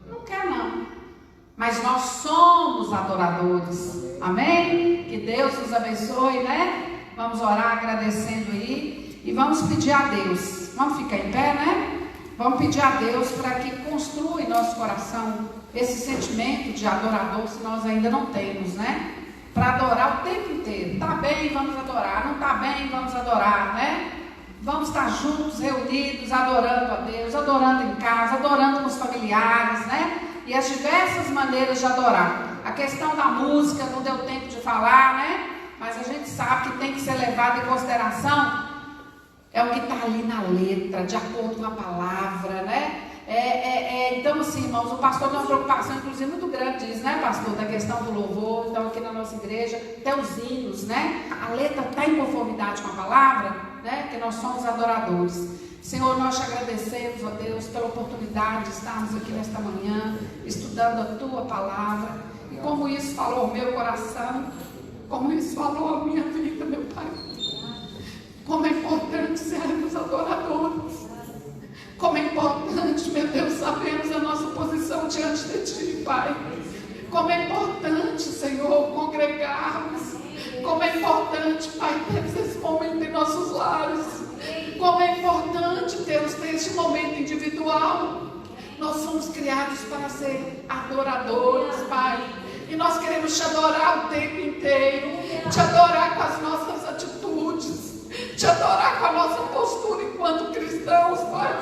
Não quer, não. Mas nós somos adoradores, amém? Que Deus nos abençoe, né? Vamos orar agradecendo aí e vamos pedir a Deus, vamos ficar em pé, né? Vamos pedir a Deus para que construa em nosso coração esse sentimento de adorador, se nós ainda não temos, né? Para adorar o tempo inteiro. Tá bem, vamos adorar. Não tá bem, vamos adorar, né? Vamos estar juntos, reunidos, adorando a Deus, adorando em casa, adorando com os familiares, né? E as diversas maneiras de adorar. A questão da música não deu tempo de falar, né? Mas a gente sabe que tem que ser levado em consideração. É o que está ali na letra, de acordo com a palavra, né? Então, assim, irmãos, o pastor tem uma preocupação, inclusive, muito grande disso, né, pastor? Da questão do louvor. Então, aqui na nossa igreja, até os hinos, né? A letra está em conformidade com a palavra, né? Que nós somos adoradores. Senhor, nós te agradecemos, ó Deus, pela oportunidade de estarmos aqui nesta manhã, estudando a tua palavra. E como isso falou ao meu coração, como isso falou à minha vida, meu Pai. Como é importante sermos adoradores. Como é importante, meu Deus, sabermos a nossa posição diante de Ti, Pai. Como é importante, Senhor, congregarmos. Como é importante, Pai, termos esse momento em nossos lares. Como é importante Deus ter este momento individual. Nós somos criados para ser adoradores, Pai. E nós queremos te adorar o tempo inteiro, te adorar com as nossas atitudes, te adorar com a nossa postura enquanto cristãos, Pai.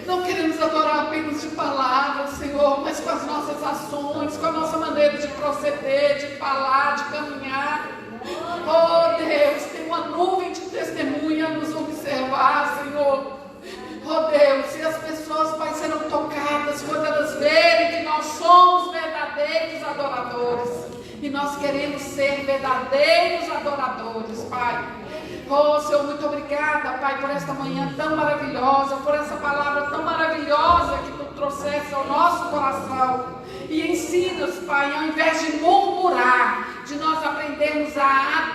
Não queremos adorar apenas de palavras, Senhor, mas com as nossas ações, com a nossa maneira de proceder, de falar, de caminhar. Oh Deus, tem uma nuvem de testemunha a nos observar, Senhor. Oh Deus, e as pessoas, Pai, serão tocadas quando elas verem que nós somos verdadeiros adoradores. E nós queremos ser verdadeiros adoradores, Pai. Oh Senhor, muito obrigada, Pai, por esta manhã tão maravilhosa, por essa palavra tão maravilhosa que Tu trouxeste ao nosso coração. E ensina-nos, Pai, ao invés de murmurar, de nós aprendermos a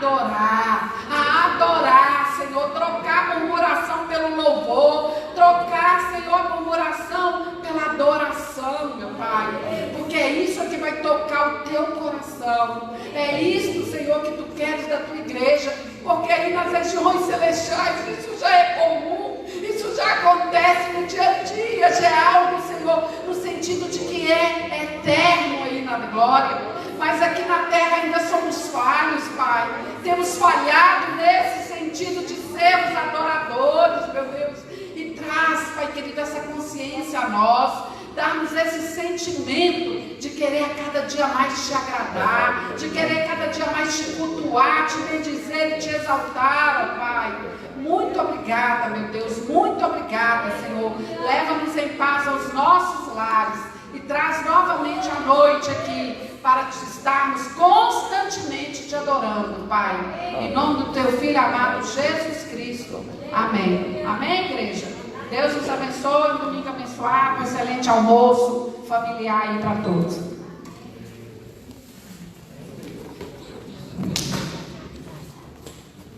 adorar, Senhor, trocar a murmuração pelo louvor, trocar, Senhor, a murmuração pela adoração, meu Pai, porque é isso que vai tocar o Teu coração, é isso, Senhor, que Tu queres da Tua igreja, porque aí nas regiões celestiais isso já é comum, isso já acontece no dia a dia, já é algo, Senhor, no sentido de que é eterno aí na glória. Mas aqui na terra ainda somos falhos, Pai. Temos falhado nesse sentido de sermos adoradores, meu Deus. E traz, Pai querido, essa consciência a nós. Dá-nos esse sentimento de querer a cada dia mais te agradar, de querer cada dia mais te cultuar, te bendizer e te exaltar, ó Pai. Muito obrigada, meu Deus. Muito obrigada, Senhor. Leva-nos em paz aos nossos lares. E traz novamente a noite aqui para estarmos constantemente te adorando, Pai. Em nome do Teu Filho amado Jesus Cristo. Amém. Amém, igreja? Deus nos abençoe. Um domingo abençoado. Um excelente almoço familiar aí para todos.